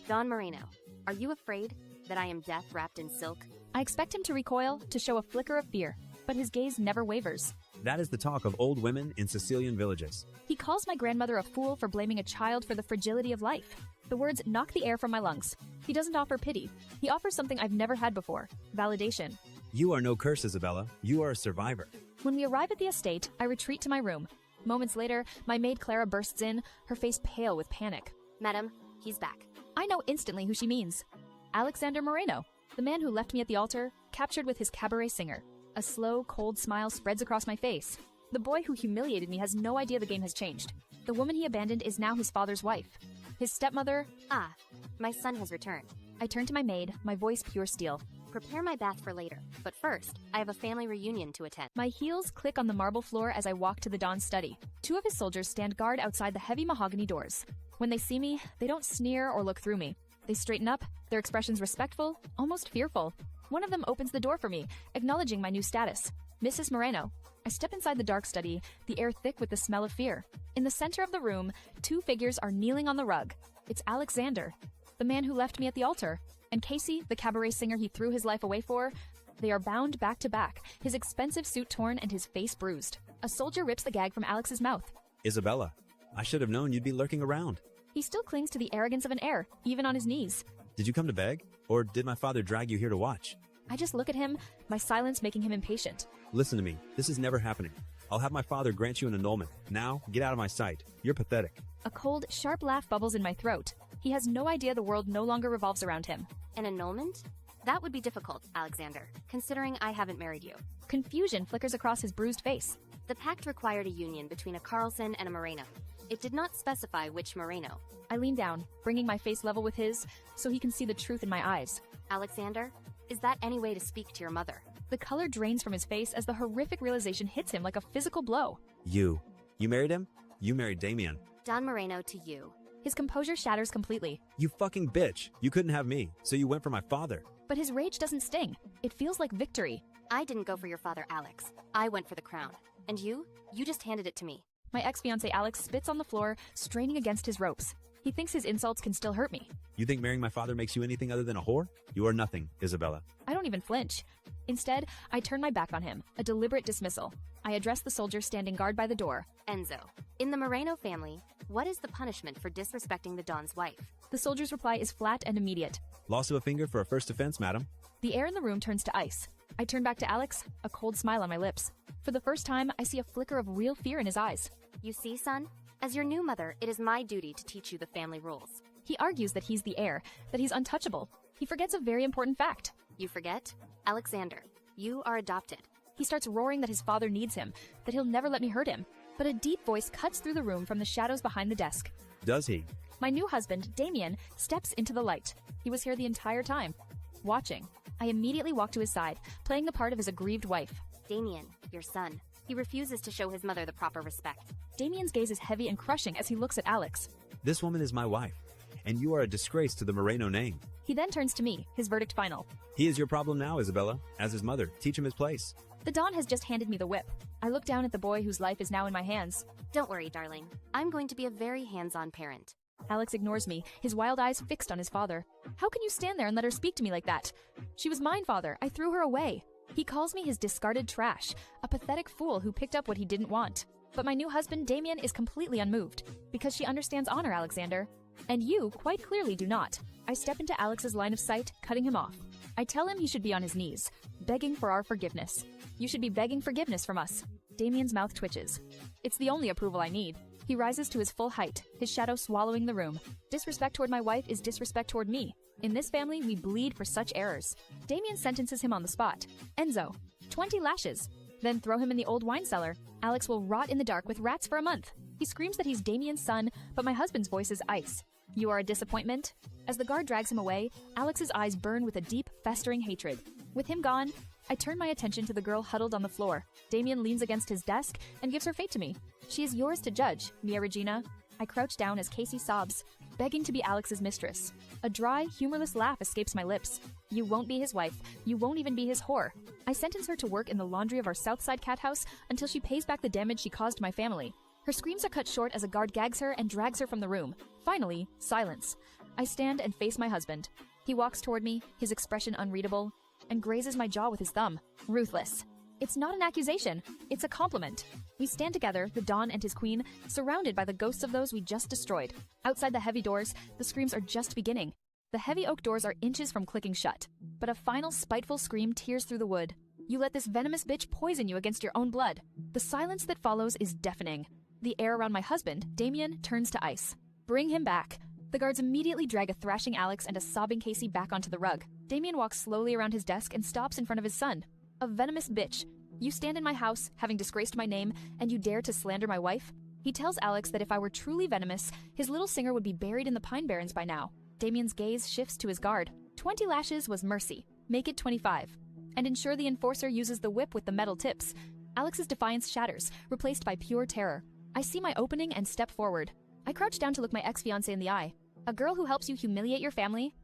Don Moreno, are you afraid that I am death wrapped in silk? I expect him to recoil, to show a flicker of fear, but his gaze never wavers. That is the talk of old women in Sicilian villages. He calls my grandmother a fool for blaming a child for the fragility of life. The words knock the air from my lungs. He doesn't offer pity. He offers something I've never had before: validation. You are no curse, Isabella. You are a survivor. When we arrive at the estate, I retreat to my room. Moments later, my maid Clara bursts in, her face pale with panic. Madam, he's back. I know instantly who she means. Alexander Moreno, the man who left me at the altar, captured with his cabaret singer. A slow, cold smile spreads across my face. The boy who humiliated me has no idea the game has changed. The woman he abandoned is now his father's wife. His stepmother... Ah, my son has returned. I turn to my maid, my voice pure steel. Prepare my bath for later, but first, I have a family reunion to attend. My heels click on the marble floor as I walk to the Don's study. 2 of his soldiers stand guard outside the heavy mahogany doors. When they see me, they don't sneer or look through me. They straighten up, their expressions respectful, almost fearful. One of them opens the door for me, acknowledging my new status. Mrs. Moreno. I step inside the dark study, the air thick with the smell of fear. In the center of the room, 2 figures are kneeling on the rug. It's Alexander, the man who left me at the altar, and Casey, the cabaret singer he threw his life away for. They are bound back to back, his expensive suit torn and his face bruised. A soldier rips the gag from Alex's mouth. Isabella, I should have known you'd be lurking around. He still clings to the arrogance of an heir, even on his knees. Did you come to beg? Or did my father drag you here to watch? I just look at him, my silence making him impatient. Listen to me. This is never happening. I'll have my father grant you an annulment. Now, get out of my sight. You're pathetic. A cold, sharp laugh bubbles in my throat. He has no idea the world no longer revolves around him. An annulment? That would be difficult, Alexander, considering I haven't married you. Confusion flickers across his bruised face. The pact required a union between a Carlson and a Moreno. It did not specify which Moreno. I lean down, bringing my face level with his, so he can see the truth in my eyes. Alexander, is that any way to speak to your mother? The color drains from his face as the horrific realization hits him like a physical blow. You married him? You married Damien. Don Moreno to you. His composure shatters completely. You fucking bitch. You couldn't have me, so you went for my father. But his rage doesn't sting. It feels like victory. I didn't go for your father, Alex. I went for the crown. And you just handed it to me. My ex-fiancé Alex spits on the floor, straining against his ropes. He thinks his insults can still hurt me. You think marrying my father makes you anything other than a whore? You are nothing, Isabella. I don't even flinch. Instead, I turn my back on him, a deliberate dismissal. I address the soldier standing guard by the door. Enzo, in the Moreno family, what is the punishment for disrespecting the Don's wife? The soldier's reply is flat and immediate. Loss of a finger for a first offense, madam. The air in the room turns to ice. I turn back to Alex, a cold smile on my lips. For the first time, I see a flicker of real fear in his eyes. You see, son? As your new mother, it is my duty to teach you the family rules. He argues that he's the heir, that he's untouchable. He forgets a very important fact. You forget? Alexander, you are adopted. He starts roaring that his father needs him, that he'll never let me hurt him. But a deep voice cuts through the room from the shadows behind the desk. Does he? My new husband, Damien, steps into the light. He was here the entire time, watching. I immediately walk to his side, playing the part of his aggrieved wife. Damien, your son. He refuses to show his mother the proper respect. Damien's gaze is heavy and crushing as he looks at Alex. This woman is my wife, and you are a disgrace to the Moreno name. He then turns to me, his verdict final. He is your problem now, Isabella. As his mother, teach him his place. The Don has just handed me the whip. I look down at the boy whose life is now in my hands. Don't worry, darling. I'm going to be a very hands-on parent. Alex ignores me, his wild eyes fixed on his father. How can you stand there and let her speak to me like that? She was mine, father. I threw her away. He calls me his discarded trash, a pathetic fool who picked up what he didn't want. But my new husband, Damien, is completely unmoved, because she understands honor, Alexander. And you quite clearly do not. I step into Alex's line of sight, cutting him off. I tell him he should be on his knees, begging for our forgiveness. You should be begging forgiveness from us. Damien's mouth twitches. It's the only approval I need. He rises to his full height, his shadow swallowing the room. Disrespect toward my wife is disrespect toward me. In this family, we bleed for such errors. Damien sentences him on the spot. Enzo, 20 lashes. Then throw him in the old wine cellar. Alex will rot in the dark with rats for a month. He screams that he's Damien's son, but my husband's voice is ice. You are a disappointment? As the guard drags him away, Alex's eyes burn with a deep, festering hatred. With him gone, I turn my attention to the girl huddled on the floor. Damien leans against his desk and gives her fate to me. She is yours to judge, Mia Regina. I crouch down as Casey sobs, begging to be Alex's mistress. A dry, humorless laugh escapes my lips. You won't be his wife. You won't even be his whore. I sentence her to work in the laundry of our Southside cat house until she pays back the damage she caused my family. Her screams are cut short as a guard gags her and drags her from the room. Finally, silence. I stand and face my husband. He walks toward me, his expression unreadable, and grazes my jaw with his thumb. Ruthless. It's not an accusation, it's a compliment. We stand together, the Don and his queen, surrounded by the ghosts of those we just destroyed. Outside the heavy doors, the screams are just beginning. The heavy oak doors are inches from clicking shut, but a final spiteful scream tears through the wood. You let this venomous bitch poison you against your own blood. The silence that follows is deafening. The air around my husband, Damien, turns to ice. Bring him back. The guards immediately drag a thrashing Alex and a sobbing Casey back onto the rug. Damien walks slowly around his desk and stops in front of his son. A venomous bitch. You stand in my house, having disgraced my name, and you dare to slander my wife? He tells Alex that if I were truly venomous, his little singer would be buried in the Pine Barrens by now. Damien's gaze shifts to his guard. 20 lashes was mercy. Make it 25. And ensure the enforcer uses the whip with the metal tips. Alex's defiance shatters, replaced by pure terror. I see my opening and step forward. I crouch down to look my ex-fiancé in the eye. A girl who helps you humiliate your family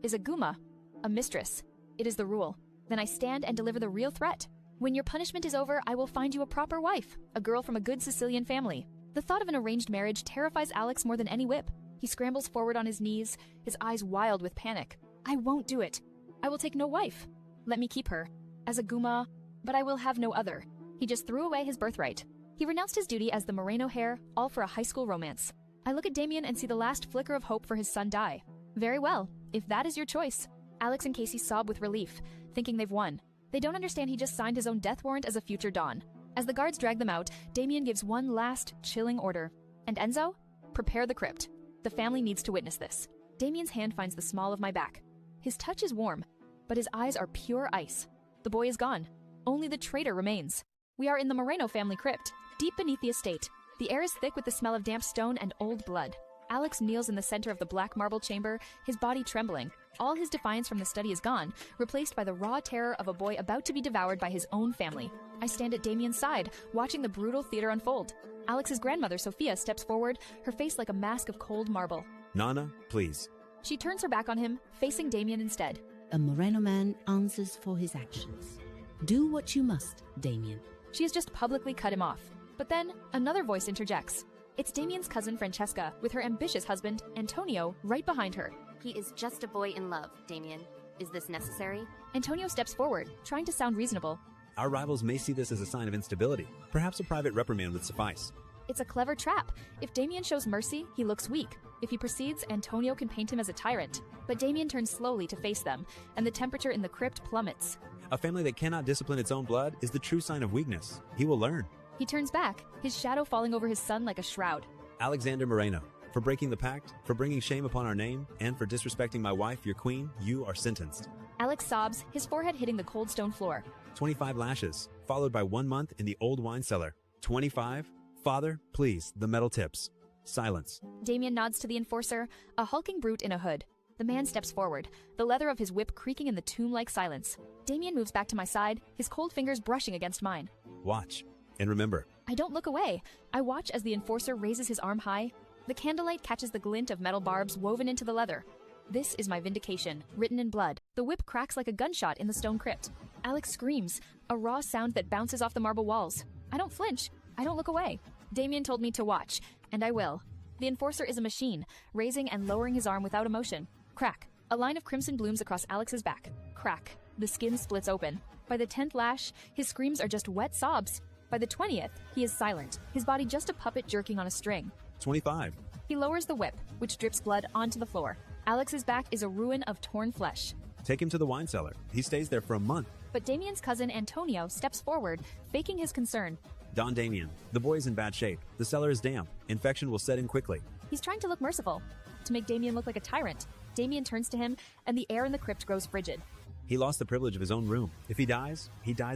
is a guma, a mistress. It is the rule. Then I stand and deliver the real threat. When your punishment is over, I will find you a proper wife, a girl from a good Sicilian family. The thought of an arranged marriage terrifies Alex more than any whip. He scrambles forward on his knees, his eyes wild with panic. I won't do it. I will take no wife. Let me keep her. As a guma, but I will have no other. He just threw away his birthright. He renounced his duty as the Moreno heir, all for a high school romance. I look at Damien and see the last flicker of hope for his son die. Very well, if that is your choice. Alex and Casey sob with relief, thinking they've won. They don't understand he just signed his own death warrant as a future Don. As the guards drag them out, Damien gives one last, chilling order. And Enzo? Prepare the crypt. The family needs to witness this. Damien's hand finds the small of my back. His touch is warm, but his eyes are pure ice. The boy is gone. Only the traitor remains. We are in the Moreno family crypt, deep beneath the estate. The air is thick with the smell of damp stone and old blood. Alex kneels in the center of the black marble chamber, his body trembling. All his defiance from the study is gone, replaced by the raw terror of a boy about to be devoured by his own family. I stand at Damien's side, watching the brutal theater unfold. Alex's grandmother, Sophia, steps forward, her face like a mask of cold marble. Nana, please. She turns her back on him, facing Damien instead. A Moreno man answers for his actions. Do what you must, Damien. She has just publicly cut him off. But then, another voice interjects. It's Damien's cousin Francesca, with her ambitious husband, Antonio, right behind her. He is just a boy in love, Damien. Is this necessary? Antonio steps forward, trying to sound reasonable. Our rivals may see this as a sign of instability. Perhaps a private reprimand would suffice. It's a clever trap. If Damien shows mercy, he looks weak. If he proceeds, Antonio can paint him as a tyrant. But Damien turns slowly to face them, and the temperature in the crypt plummets. A family that cannot discipline its own blood is the true sign of weakness. He will learn. He turns back, his shadow falling over his son like a shroud. Alexander Moreno, for breaking the pact, for bringing shame upon our name, and for disrespecting my wife, your queen, you are sentenced. Alex sobs, his forehead hitting the cold stone floor. 25 lashes, followed by 1 month in the old wine cellar. 25. Father, please, the metal tips. Silence. Damien nods to the enforcer, a hulking brute in a hood. The man steps forward, the leather of his whip creaking in the tomb-like silence. Damien moves back to my side, his cold fingers brushing against mine. Watch. And remember. I don't look away. I watch as the enforcer raises his arm high. The candlelight catches the glint of metal barbs woven into the leather. This is my vindication, written in blood. The whip cracks like a gunshot in the stone crypt. Alex screams, a raw sound that bounces off the marble walls. I don't flinch. I don't look away. Damien told me to watch, and I will. The enforcer is a machine, raising and lowering his arm without emotion. Crack. A line of crimson blooms across Alex's back. Crack. The skin splits open. By the 10th lash, his screams are just wet sobs. By the 20th, he is silent, his body just a puppet jerking on a string. 25. He lowers the whip, which drips blood onto the floor. Alex's back is a ruin of torn flesh. Take him to the wine cellar. He stays there for a month. But Damien's cousin Antonio steps forward, faking his concern. Don Damien, the boy is in bad shape. The cellar is damp. Infection will set in quickly. He's trying to look merciful, to make Damien look like a tyrant. Damien turns to him, and the air in the crypt grows frigid. He lost the privilege of his own room. If he dies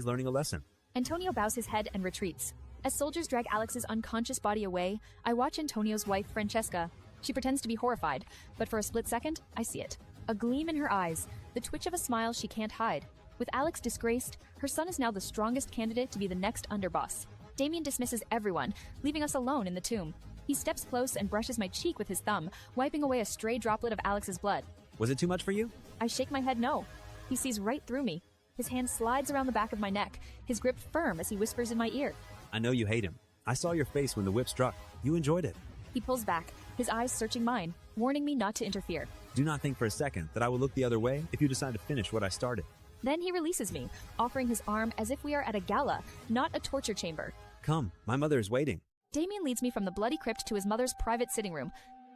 learning a lesson. Antonio bows his head and retreats. As soldiers drag Alex's unconscious body away, I watch Antonio's wife, Francesca. She pretends to be horrified, but for a split second, I see it. A gleam in her eyes, the twitch of a smile she can't hide. With Alex disgraced, her son is now the strongest candidate to be the next underboss. Damien dismisses everyone, leaving us alone in the tomb. He steps close and brushes my cheek with his thumb, wiping away a stray droplet of Alex's blood. Was it too much for you? I shake my head no. He sees right through me. His hand slides around the back of my neck, his grip firm as he whispers in my ear. I know you hate him. I saw your face when the whip struck. You enjoyed it. He pulls back, his eyes searching mine, warning me not to interfere. Do not think for a second that I will look the other way if you decide to finish what I started. Then he releases me, offering his arm as if we are at a gala, not a torture chamber. Come, my mother is waiting. Damien leads me from the bloody crypt to his mother's private sitting room.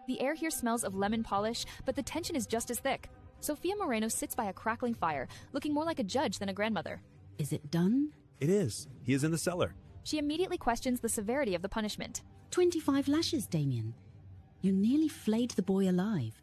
The air here smells of lemon polish, but the tension is just as thick. Sophia Moreno sits by a crackling fire, looking more like a judge than a grandmother. Is it done? It is. He is in the cellar. She immediately questions the severity of the punishment. 25 lashes, Damien. You nearly flayed the boy alive.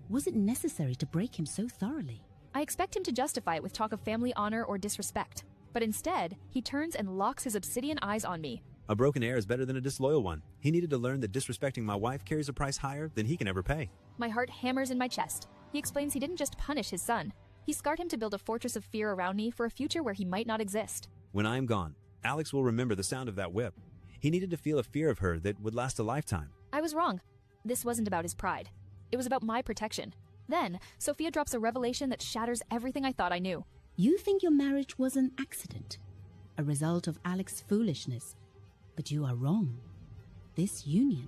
Was it necessary to break him so thoroughly? I expect him to justify it with talk of family honor or disrespect. But instead, he turns and locks his obsidian eyes on me. A broken heir is better than a disloyal one. He needed to learn that disrespecting my wife carries a price higher than he can ever pay. My heart hammers in my chest. He explains he didn't just punish his son. He scarred him to build a fortress of fear around me for a future where he might not exist. When I am gone, Alex will remember the sound of that whip. He needed to feel a fear of her that would last a lifetime. I was wrong. This wasn't about his pride. It was about my protection. Then, Sophia drops a revelation that shatters everything I thought I knew. You think your marriage was an accident, a result of Alex's foolishness. But you are wrong. This union,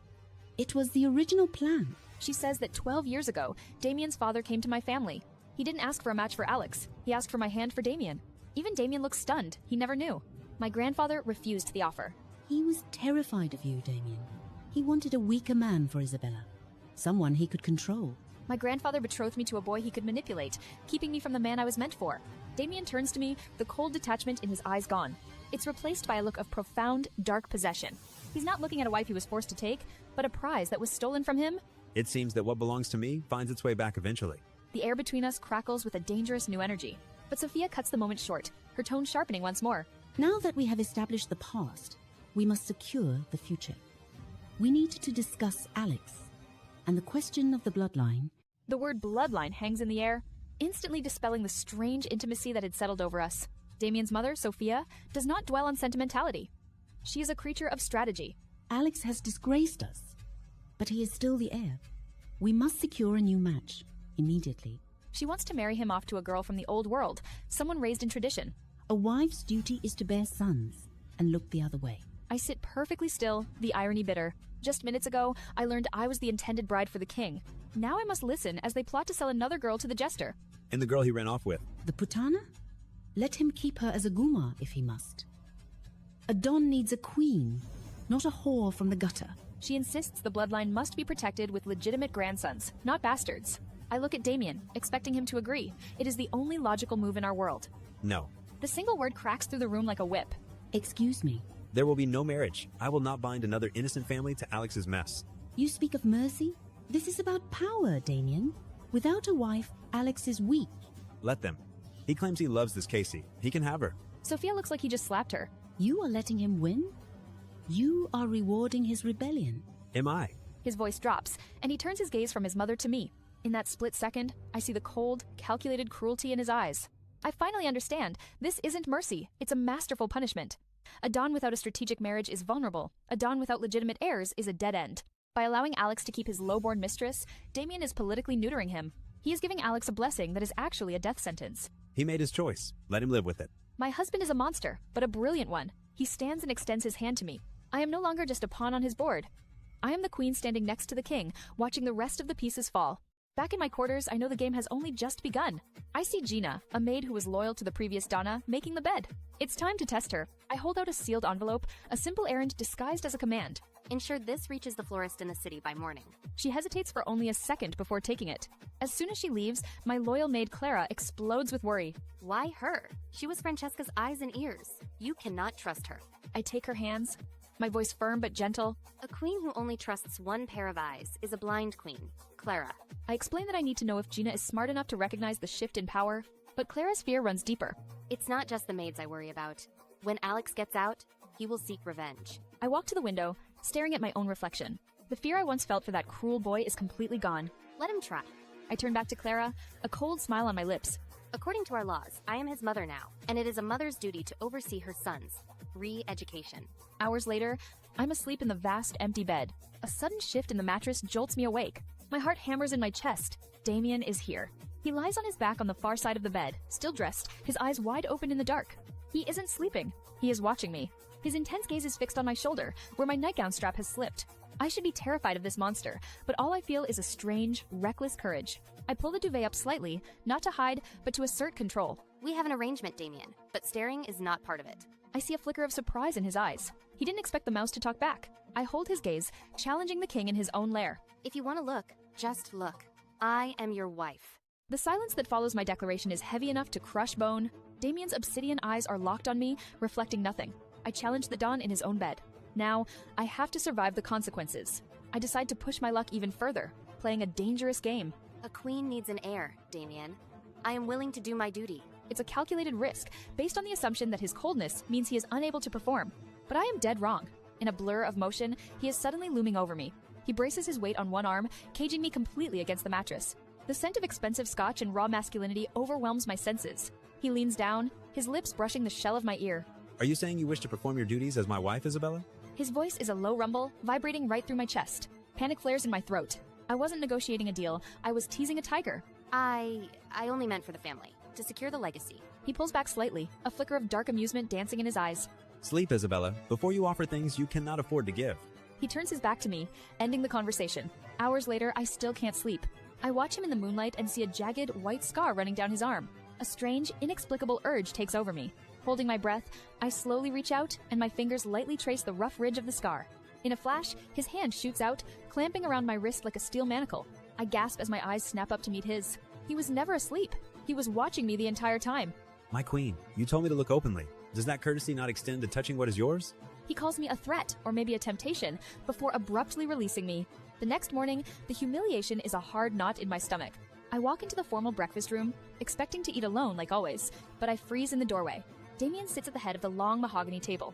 it was the original plan. She says that 12 years ago, Damien's father came to my family. He didn't ask for a match for Alex. He asked for my hand for Damien. Even Damien looks stunned. He never knew. My grandfather refused the offer. He was terrified of you, Damien. He wanted a weaker man for Isabella, someone he could control. My grandfather betrothed me to a boy he could manipulate, keeping me from the man I was meant for. Damien turns to me, the cold detachment in his eyes gone. It's replaced by a look of profound, dark possession. He's not looking at a wife he was forced to take, but a prize that was stolen from him. It seems that what belongs to me finds its way back eventually. The air between us crackles with a dangerous new energy. But Sophia cuts the moment short, her tone sharpening once more. Now that we have established the past, we must secure the future. We need to discuss Alex and the question of the bloodline. The word bloodline hangs in the air, instantly dispelling the strange intimacy that had settled over us. Damien's mother, Sophia, does not dwell on sentimentality. She is a creature of strategy. Alex has disgraced us, but he is still the heir. We must secure a new match, immediately. She wants to marry him off to a girl from the old world, someone raised in tradition. A wife's duty is to bear sons and look the other way. I sit perfectly still, the irony bitter. Just minutes ago, I learned I was the intended bride for the king. Now I must listen as they plot to sell another girl to the jester. And the girl he ran off with. The putana? Let him keep her as a guma if he must. A don needs a queen, not a whore from the gutter. She insists the bloodline must be protected with legitimate grandsons, not bastards. I look at Damien, expecting him to agree. It is the only logical move in our world. No. The single word cracks through the room like a whip. Excuse me. There will be no marriage. I will not bind another innocent family to Alex's mess. You speak of mercy? This is about power, Damien. Without a wife, Alex is weak. Let them. He claims he loves this Casey. He can have her. Sophia looks like he just slapped her. You are letting him win? You are rewarding his rebellion. Am I? His voice drops, and he turns his gaze from his mother to me. In that split second, I see the cold, calculated cruelty in his eyes. I finally understand. This isn't mercy. It's a masterful punishment. A don without a strategic marriage is vulnerable. A don without legitimate heirs is a dead end. By allowing Alex to keep his low-born mistress, Damien is politically neutering him. He is giving Alex a blessing that is actually a death sentence. He made his choice. Let him live with it. My husband is a monster, but a brilliant one. He stands and extends his hand to me. I am no longer just a pawn on his board. I am the queen standing next to the king, watching the rest of the pieces fall. Back in my quarters, I know the game has only just begun. I see Gina, a maid who was loyal to the previous Donna, making the bed. It's time to test her. I hold out a sealed envelope, a simple errand disguised as a command. Ensure this reaches the florist in the city by morning. She hesitates for only a second before taking it. As soon as she leaves, my loyal maid Clara explodes with worry. Why her? She was Francesca's eyes and ears. You cannot trust her. I take her hands, my voice firm but gentle. A queen who only trusts one pair of eyes is a blind queen, Clara. I explain that I need to know if Gina is smart enough to recognize the shift in power, but Clara's fear runs deeper. It's not just the maids I worry about. When Alex gets out, he will seek revenge. I walk to the window, staring at my own reflection. The fear I once felt for that cruel boy is completely gone. Let him try. I turn back to Clara, a cold smile on my lips. According to our laws, I am his mother now, and it is a mother's duty to oversee her sons' re-education. Hours later, I'm asleep in the vast, empty bed. A sudden shift in the mattress jolts me awake. My heart hammers in my chest. Damien is here. He lies on his back on the far side of the bed, still dressed, his eyes wide open in the dark. He isn't sleeping. He is watching me. His intense gaze is fixed on my shoulder, where my nightgown strap has slipped. I should be terrified of this monster, but all I feel is a strange, reckless courage. I pull the duvet up slightly, not to hide, but to assert control. We have an arrangement, Damien, but staring is not part of it. I see a flicker of surprise in his eyes. He didn't expect the mouse to talk back. I hold his gaze, challenging the king in his own lair. If you want to look, just look. I am your wife. The silence that follows my declaration is heavy enough to crush bone. Damien's obsidian eyes are locked on me, reflecting nothing. I challenge the Don in his own bed. Now, I have to survive the consequences. I decide to push my luck even further, playing a dangerous game. A queen needs an heir, Damien. I am willing to do my duty. It's a calculated risk, based on the assumption that his coldness means he is unable to perform. But I am dead wrong. In a blur of motion, he is suddenly looming over me. He braces his weight on one arm, caging me completely against the mattress. The scent of expensive scotch and raw masculinity overwhelms my senses. He leans down, his lips brushing the shell of my ear. Are you saying you wish to perform your duties as my wife, Isabella? His voice is a low rumble, vibrating right through my chest. Panic flares in my throat. I wasn't negotiating a deal, I was teasing a tiger. I only meant for the family, to secure the legacy. He pulls back slightly, a flicker of dark amusement dancing in his eyes. Sleep, Isabella, before you offer things you cannot afford to give. He turns his back to me, ending the conversation. Hours later, I still can't sleep. I watch him in the moonlight and see a jagged, white scar running down his arm. A strange, inexplicable urge takes over me. Holding my breath, I slowly reach out, and my fingers lightly trace the rough ridge of the scar. In a flash, his hand shoots out, clamping around my wrist like a steel manacle. I gasp as my eyes snap up to meet his. He was never asleep. He was watching me the entire time. My queen, you told me to look openly. Does that courtesy not extend to touching what is yours? He calls me a threat, or maybe a temptation, before abruptly releasing me. The next morning, the humiliation is a hard knot in my stomach. I walk into the formal breakfast room, expecting to eat alone like always, but I freeze in the doorway. Damien sits at the head of the long mahogany table.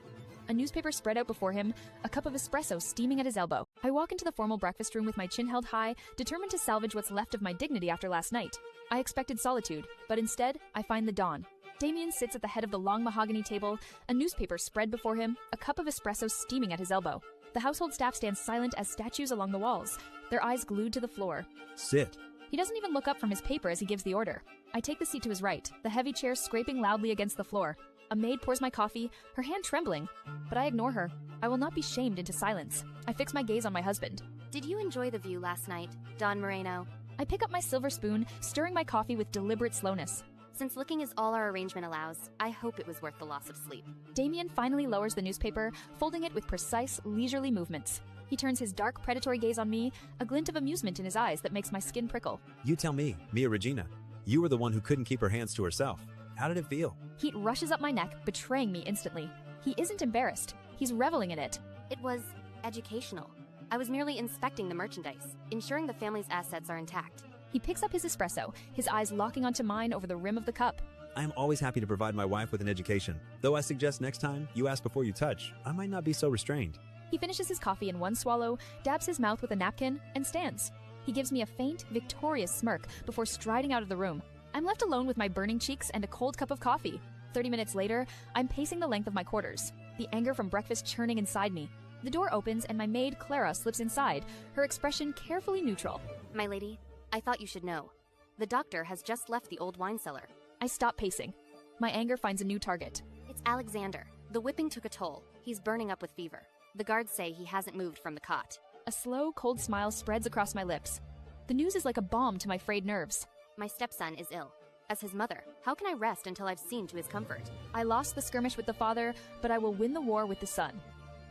A newspaper spread out before him, a cup of espresso steaming at his elbow. I walk into the formal breakfast room with my chin held high, determined to salvage what's left of my dignity after last night. I expected solitude, but instead, I find the dawn. Damien sits at the head of the long mahogany table, a newspaper spread before him, a cup of espresso steaming at his elbow. The household staff stands silent as statues along the walls, their eyes glued to the floor. Sit. He doesn't even look up from his paper as he gives the order. I take the seat to his right, the heavy chair scraping loudly against the floor. A maid pours my coffee, her hand trembling, but I ignore her. I will not be shamed into silence. I fix my gaze on my husband. Did you enjoy the view last night, Don Moreno? I pick up my silver spoon, stirring my coffee with deliberate slowness. Since looking is all our arrangement allows, I hope it was worth the loss of sleep. Damien finally lowers the newspaper, folding it with precise, leisurely movements. He turns his dark, predatory gaze on me, a glint of amusement in his eyes that makes my skin prickle. You tell me, Mia Regina. You were the one who couldn't keep her hands to herself. How did it feel? Heat rushes up my neck, betraying me instantly. He isn't embarrassed. He's reveling in it. It was educational. I was merely inspecting the merchandise, ensuring the family's assets are intact. He picks up his espresso, his eyes locking onto mine over the rim of the cup. I am always happy to provide my wife with an education. Though I suggest next time you ask before you touch, I might not be so restrained. He finishes his coffee in one swallow, dabs his mouth with a napkin, and stands. He gives me a faint, victorious smirk before striding out of the room. I'm left alone with my burning cheeks and a cold cup of coffee. 30 minutes later, I'm pacing the length of my quarters, the anger from breakfast churning inside me. The door opens and my maid, Clara, slips inside, her expression carefully neutral. My lady, I thought you should know. The doctor has just left the old wine cellar. I stop pacing. My anger finds a new target. It's Alexander. The whipping took a toll. He's burning up with fever. The guards say he hasn't moved from the cot. A slow, cold smile spreads across my lips. The news is like a balm to my frayed nerves. My stepson is ill. As his mother, how can I rest until I've seen to his comfort? I lost the skirmish with the father, but I will win the war with the son.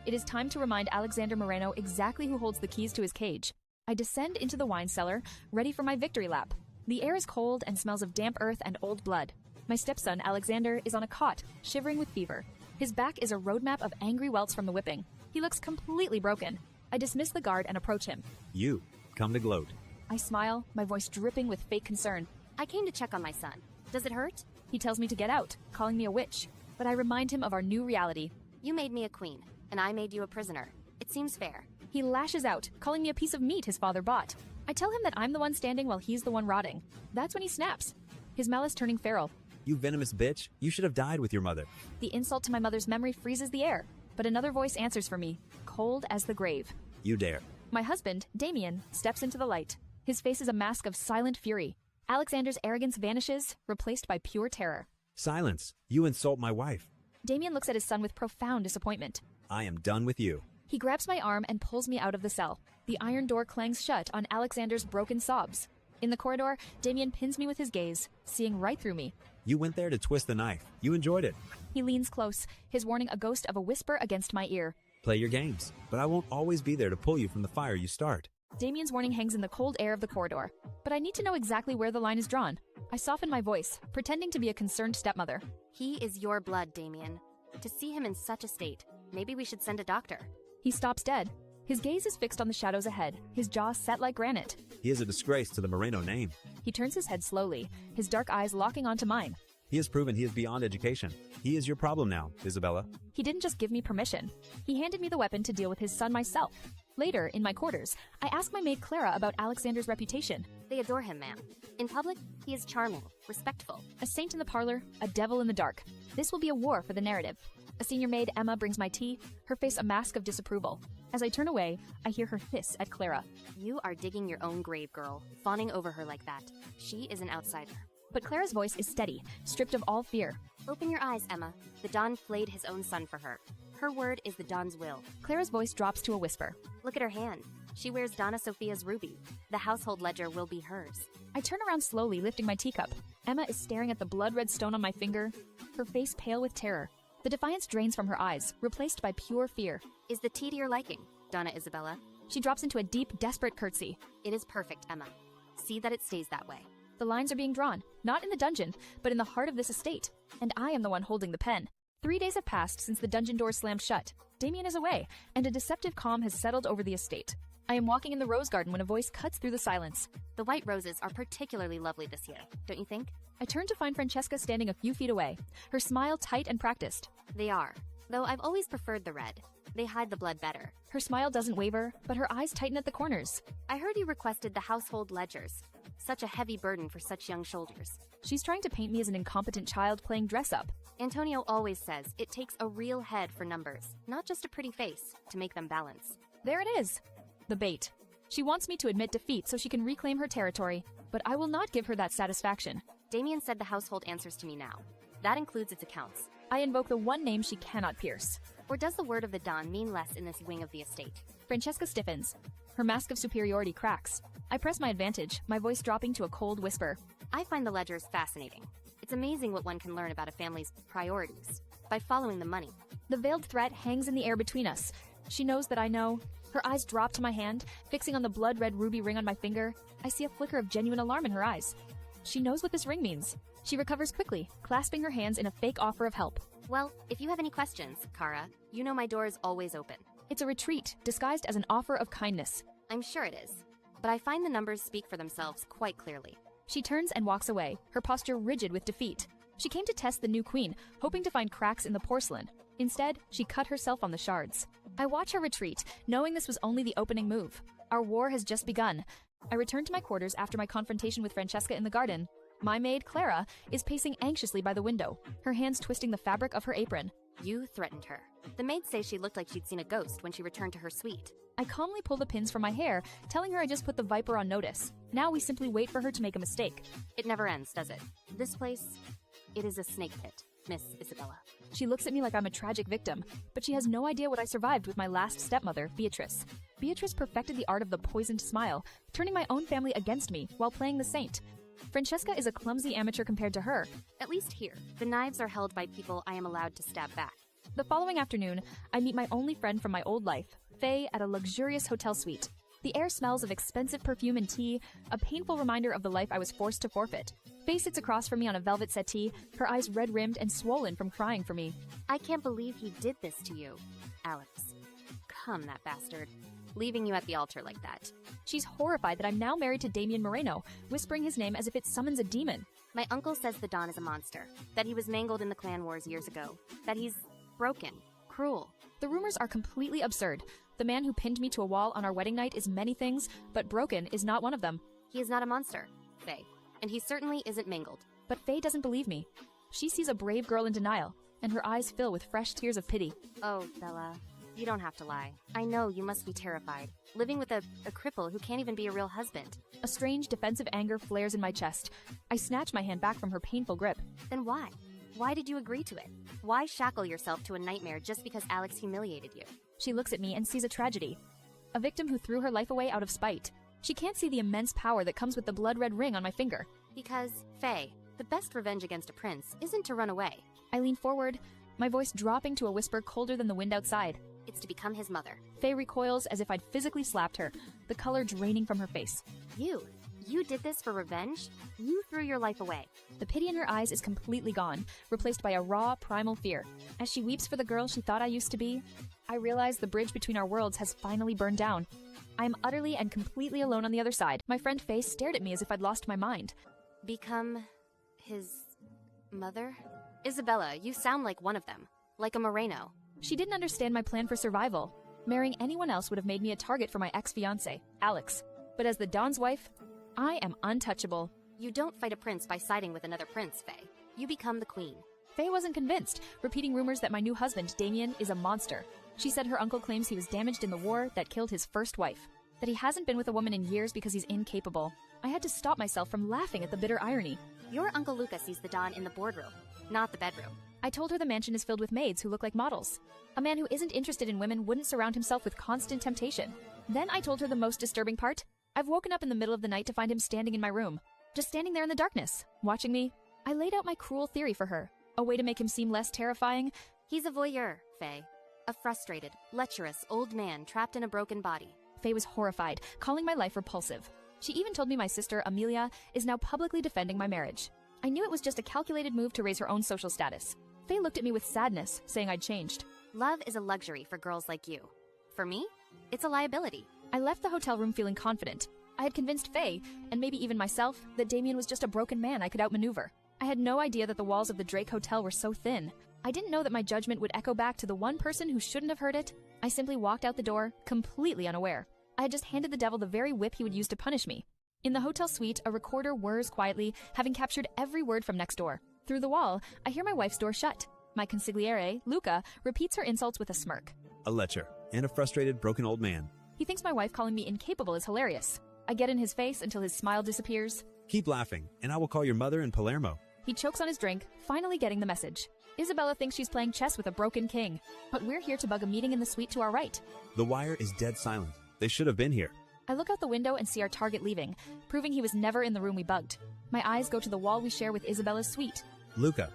It is time to remind Alexander Moreno exactly who holds the keys to his cage. I descend into the wine cellar, ready for my victory lap. The air is cold and smells of damp earth and old blood. My stepson, Alexander, is on a cot, shivering with fever. His back is a roadmap of angry welts from the whipping. He looks completely broken. I dismiss the guard and approach him. You, come to gloat. I smile, my voice dripping with fake concern. I came to check on my son. Does it hurt? He tells me to get out, calling me a witch. But I remind him of our new reality. You made me a queen, and I made you a prisoner. It seems fair. He lashes out, calling me a piece of meat his father bought. I tell him that I'm the one standing while he's the one rotting. That's when he snaps, his malice turning feral. You venomous bitch, you should have died with your mother. The insult to my mother's memory freezes the air, but another voice answers for me, cold as the grave. You dare. My husband, Damien, steps into the light. His face is a mask of silent fury. Alexander's arrogance vanishes, replaced by pure terror. Silence. You insult my wife. Damien looks at his son with profound disappointment. I am done with you. He grabs my arm and pulls me out of the cell. The iron door clangs shut on Alexander's broken sobs. In the corridor, Damien pins me with his gaze, seeing right through me. You went there to twist the knife. You enjoyed it. He leans close, his warning a ghost of a whisper against my ear. Play your games, but I won't always be there to pull you from the fire you start. Damien's warning hangs in the cold air of the corridor, but I need to know exactly where the line is drawn. I soften my voice, pretending to be a concerned stepmother. He is your blood, Damien. To see him in such a state, maybe we should send a doctor. He stops dead. His gaze is fixed on the shadows ahead, his jaw set like granite. He is a disgrace to the Moreno name. He turns his head slowly, his dark eyes locking onto mine. He has proven he is beyond education. He is your problem now, Isabella. He didn't just give me permission. He handed me the weapon to deal with his son myself. Later, in my quarters, I ask my maid Clara about Alexander's reputation. They adore him, ma'am. In public, he is charming, respectful. A saint in the parlor, a devil in the dark. This will be a war for the narrative. A senior maid, Emma, brings my tea, her face a mask of disapproval. As I turn away, I hear her hiss at Clara. You are digging your own grave, girl, fawning over her like that. She is an outsider. But Clara's voice is steady, stripped of all fear. Open your eyes, Emma. The Don flayed his own son for her. Her word is the Don's will. Clara's voice drops to a whisper. Look at her hand. She wears Donna Sophia's ruby. The household ledger will be hers. I turn around slowly, lifting my teacup. Emma is staring at the blood-red stone on my finger, her face pale with terror. The defiance drains from her eyes, replaced by pure fear. Is the tea to your liking, Donna Isabella? She drops into a deep, desperate curtsy. It is perfect, Emma. See that it stays that way. The lines are being drawn, not in the dungeon, but in the heart of this estate. And I am the one holding the pen. 3 days have passed since the dungeon doors slammed shut. Damien is away, and a deceptive calm has settled over the estate. I am walking in the rose garden when a voice cuts through the silence. The white roses are particularly lovely this year, don't you think? I turn to find Francesca standing a few feet away, her smile tight and practiced. They are, though I've always preferred the red. They hide the blood better. Her smile doesn't waver, but her eyes tighten at the corners. I heard you requested the household ledgers. Such a heavy burden for such young shoulders. She's trying to paint me as an incompetent child playing dress-up. Antonio always says it takes a real head for numbers, not just a pretty face, to make them balance. There it is. The bait. She wants me to admit defeat so she can reclaim her territory, but I will not give her that satisfaction. Damien said the household answers to me now. That includes its accounts. I invoke the one name she cannot pierce. Or does the word of the Don mean less in this wing of the estate? Francesca stiffens. Her mask of superiority cracks. I press my advantage, my voice dropping to a cold whisper. I find the ledgers fascinating. It's amazing what one can learn about a family's priorities by following the money. The veiled threat hangs in the air between us. She knows that I know. Her eyes drop to my hand, fixing on the blood-red ruby ring on my finger. I see a flicker of genuine alarm in her eyes. She knows what this ring means. She recovers quickly, clasping her hands in a fake offer of help. Well, if you have any questions, Kara, you know my door is always open. It's a retreat, disguised as an offer of kindness. I'm sure it is. But I find the numbers speak for themselves quite clearly. She turns and walks away, her posture rigid with defeat. She came to test the new queen, hoping to find cracks in the porcelain. Instead, she cut herself on the shards. I watch her retreat, knowing this was only the opening move. Our war has just begun. I return to my quarters after my confrontation with Francesca in the garden. My maid, Clara, is pacing anxiously by the window, her hands twisting the fabric of her apron. You threatened her. The maids say she looked like she'd seen a ghost when she returned to her suite. I calmly pull the pins from my hair, telling her I just put the viper on notice. Now we simply wait for her to make a mistake. It never ends, does it? This place, it is a snake pit, Miss Isabella. She looks at me like I'm a tragic victim, but she has no idea what I survived with my last stepmother, Beatrice. Beatrice perfected the art of the poisoned smile, turning my own family against me while playing the saint. Francesca is a clumsy amateur compared to her. At least here, the knives are held by people I am allowed to stab back. The following afternoon, I meet my only friend from my old life, Faye, at a luxurious hotel suite. The air smells of expensive perfume and tea, a painful reminder of the life I was forced to forfeit. Faye sits across from me on a velvet settee, her eyes red-rimmed and swollen from crying for me. I can't believe he did this to you, Alex. Come, that bastard. Leaving you at the altar like that. She's horrified that I'm now married to Damien Moreno, whispering his name as if it summons a demon. My uncle says the Don is a monster, that he was mangled in the clan wars years ago, that he's broken, cruel. The rumors are completely absurd. The man who pinned me to a wall on our wedding night is many things, but broken is not one of them. He is not a monster, Faye, and he certainly isn't mangled. But Faye doesn't believe me. She sees a brave girl in denial, and her eyes fill with fresh tears of pity. Oh, Bella, you don't have to lie. I know you must be terrified, living with a cripple who can't even be a real husband. A strange defensive anger flares in my chest. I snatch my hand back from her painful grip. Then why? Why did you agree to it? Why shackle yourself to a nightmare just because Alex humiliated you? She looks at me and sees a tragedy. A victim who threw her life away out of spite. She can't see the immense power that comes with the blood-red ring on my finger. Because, Faye, the best revenge against a prince isn't to run away. I lean forward, my voice dropping to a whisper colder than the wind outside. It's to become his mother. Faye recoils as if I'd physically slapped her, the color draining from her face. You did this for revenge? You threw your life away. The pity in her eyes is completely gone, replaced by a raw, primal fear. As she weeps for the girl she thought I used to be, I realize the bridge between our worlds has finally burned down. I am utterly and completely alone on the other side. My friend Faye stared at me as if I'd lost my mind. Become his mother? Isabella, you sound like one of them. Like a Moreno. She didn't understand my plan for survival. Marrying anyone else would have made me a target for my ex-fiancé, Alex. But as the Don's wife, I am untouchable. You don't fight a prince by siding with another prince, Faye. You become the queen. Faye wasn't convinced, repeating rumors that my new husband, Damien, is a monster. She said her uncle claims he was damaged in the war that killed his first wife. That he hasn't been with a woman in years because he's incapable. I had to stop myself from laughing at the bitter irony. Your Uncle Luca sees the Don in the boardroom, not the bedroom. I told her the mansion is filled with maids who look like models. A man who isn't interested in women wouldn't surround himself with constant temptation. Then I told her the most disturbing part. I've woken up in the middle of the night to find him standing in my room. Just standing there in the darkness, watching me. I laid out my cruel theory for her. A way to make him seem less terrifying. He's a voyeur, Faye. A frustrated, lecherous old man trapped in a broken body. Faye was horrified, calling my life repulsive. She even told me my sister, Amelia, is now publicly defending my marriage. I knew it was just a calculated move to raise her own social status. Faye looked at me with sadness, saying I'd changed. Love is a luxury for girls like you. For me, it's a liability. I left the hotel room feeling confident. I had convinced Faye, and maybe even myself, that Damien was just a broken man I could outmaneuver. I had no idea that the walls of the Drake Hotel were so thin. I didn't know that my judgment would echo back to the one person who shouldn't have heard it. I simply walked out the door, completely unaware. I had just handed the devil the very whip he would use to punish me. In the hotel suite, a recorder whirs quietly, having captured every word from next door. Through the wall, I hear my wife's door shut. My consigliere, Luca, repeats her insults with a smirk. A lecher and a frustrated, broken old man. He thinks my wife calling me incapable is hilarious. I get in his face until his smile disappears. Keep laughing, and I will call your mother in Palermo. He chokes on his drink, finally getting the message. Isabella thinks she's playing chess with a broken king, but we're here to bug a meeting in the suite to our right. The wire is dead silent. They should have been here. I look out the window and see our target leaving, proving he was never in the room we bugged. My eyes go to the wall we share with Isabella's suite. Luca,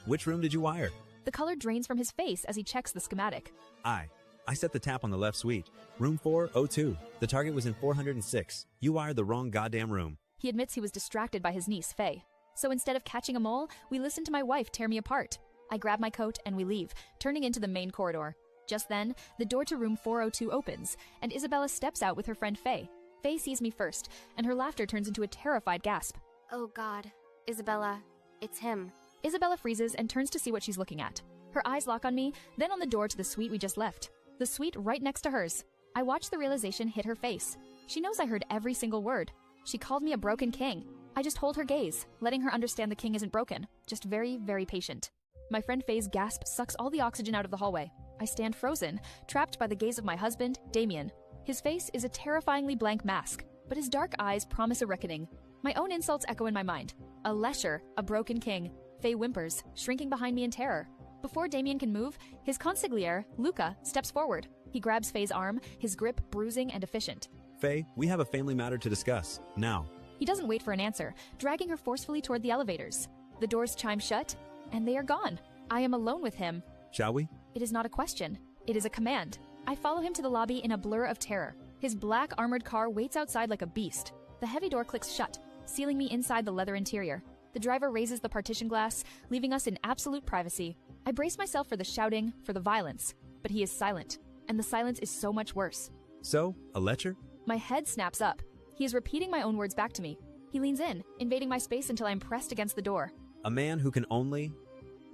which room did you wire? The color drains from his face as he checks the schematic. I set the tap on the left suite. Room 402. The target was in 406. You wired the wrong goddamn room. He admits he was distracted by his niece, Faye. So instead of catching a mole, we listen to my wife tear me apart. I grab my coat and we leave, turning into the main corridor. Just then, the door to room 402 opens, and Isabella steps out with her friend Faye. Faye sees me first, and her laughter turns into a terrified gasp. Oh God, Isabella, it's him. Isabella freezes and turns to see what she's looking at. Her eyes lock on me, then on the door to the suite we just left. The suite right next to hers. I watch the realization hit her face. She knows I heard every single word. She called me a broken king. I just hold her gaze, letting her understand the king isn't broken, just very, very patient. My friend Faye's gasp sucks all the oxygen out of the hallway. I stand frozen, trapped by the gaze of my husband, Damien. His face is a terrifyingly blank mask, but his dark eyes promise a reckoning. My own insults echo in my mind. A lesher, a broken king. Faye whimpers, shrinking behind me in terror. Before Damien can move, his consigliere, Luca, steps forward. He grabs Faye's arm, his grip bruising and efficient. Faye, we have a family matter to discuss. Now. He doesn't wait for an answer, dragging her forcefully toward the elevators. The doors chime shut, and they are gone. I am alone with him. Shall we? It is not a question. It is a command. I follow him to the lobby in a blur of terror. His black armored car waits outside like a beast. The heavy door clicks shut, sealing me inside the leather interior. The driver raises the partition glass, leaving us in absolute privacy. I brace myself for the shouting, for the violence, but he is silent, and the silence is so much worse. So, a lecher? My head snaps up. He is repeating my own words back to me. He leans in, invading my space until I am pressed against the door. A man who can only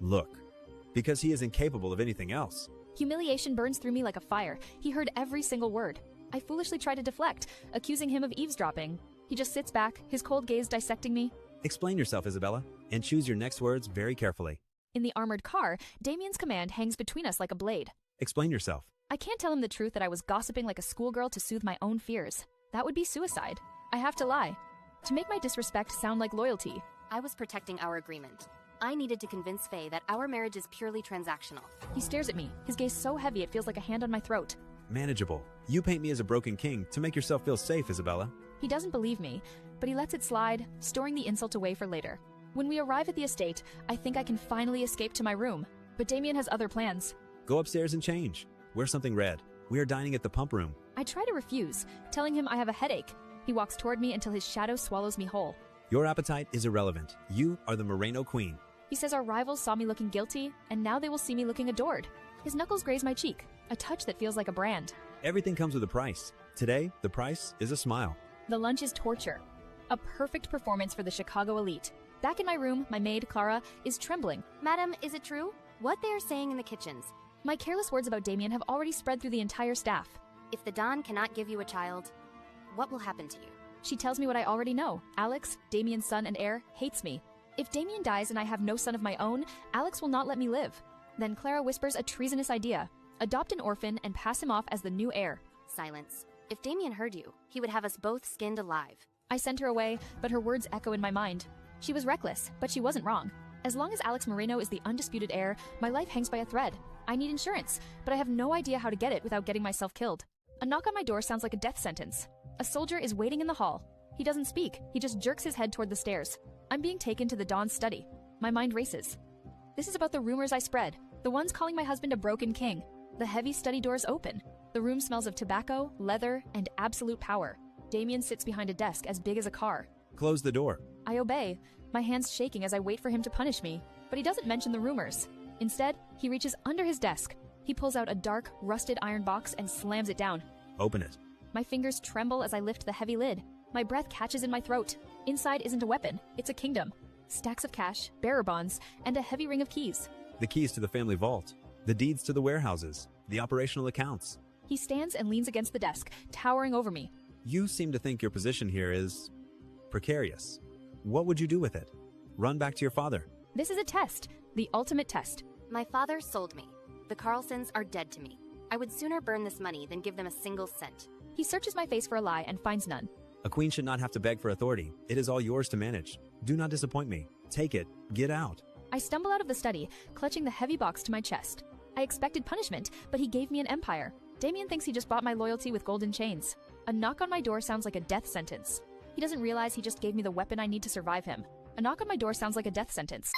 look, because he is incapable of anything else. Humiliation burns through me like a fire. He heard every single word. I foolishly try to deflect, accusing him of eavesdropping. He just sits back, his cold gaze dissecting me. Explain yourself, Isabella, and choose your next words very carefully. In the armored car, Damien's command hangs between us like a blade. Explain yourself. I can't tell him the truth that I was gossiping like a schoolgirl to soothe my own fears. That would be suicide. I have to lie. To make my disrespect sound like loyalty. I was protecting our agreement. I needed to convince Faye that our marriage is purely transactional. He stares at me, his gaze so heavy it feels like a hand on my throat. Manageable. You paint me as a broken king to make yourself feel safe, Isabella. He doesn't believe me, but he lets it slide, storing the insult away for later. When we arrive at the estate, I think I can finally escape to my room, but Damien has other plans. Go upstairs and change. Wear something red. We are dining at the pump room. I try to refuse, telling him I have a headache. He walks toward me until his shadow swallows me whole. Your appetite is irrelevant. You are the Moreno queen. He says our rivals saw me looking guilty, and now they will see me looking adored. His knuckles graze my cheek, a touch that feels like a brand. Everything comes with a price. Today, the price is a smile. The lunch is torture. A perfect performance for the Chicago elite. Back in my room, my maid, Clara, is trembling. Madam, is it true? What they are saying in the kitchens? My careless words about Damien have already spread through the entire staff. If the Don cannot give you a child, what will happen to you? She tells me what I already know. Alex, Damien's son and heir, hates me. If Damien dies and I have no son of my own, Alex will not let me live. Then Clara whispers a treasonous idea. Adopt an orphan and pass him off as the new heir. Silence. If Damien heard you, he would have us both skinned alive. I sent her away, but her words echo in my mind. She was reckless, but she wasn't wrong. As long as Alex Moreno is the undisputed heir, my life hangs by a thread. I need insurance, but I have no idea how to get it without getting myself killed. A knock on my door sounds like a death sentence. A soldier is waiting in the hall. He doesn't speak, he just jerks his head toward the stairs. I'm being taken to the Don's study. My mind races. This is about the rumors I spread, the ones calling my husband a broken king. The heavy study doors open. The room smells of tobacco, leather, and absolute power. Damien sits behind a desk as big as a car. Close the door. I obey, my hands shaking as I wait for him to punish me, but he doesn't mention the rumors. Instead, he reaches under his desk. He pulls out a dark, rusted iron box and slams it down. Open it. My fingers tremble as I lift the heavy lid. My breath catches in my throat. Inside isn't a weapon, it's a kingdom. Stacks of cash, bearer bonds, and a heavy ring of keys. The keys to the family vault. The deeds to the warehouses. The operational accounts. He stands and leans against the desk, towering over me. You seem to think your position here is precarious. What would you do with it? Run back to your father. This is a test, the ultimate test. My father sold me. The Carlsons are dead to me. I would sooner burn this money than give them a single cent. He searches my face for a lie and finds none. A queen should not have to beg for authority. It is all yours to manage. Do not disappoint me. Take it. Get out. I stumble out of the study, clutching the heavy box to my chest. I expected punishment, but he gave me an empire. Damien thinks he just bought my loyalty with golden chains. A knock on my door sounds like a death sentence. He doesn't realize he just gave me the weapon I need to survive him. A knock on my door sounds like a death sentence.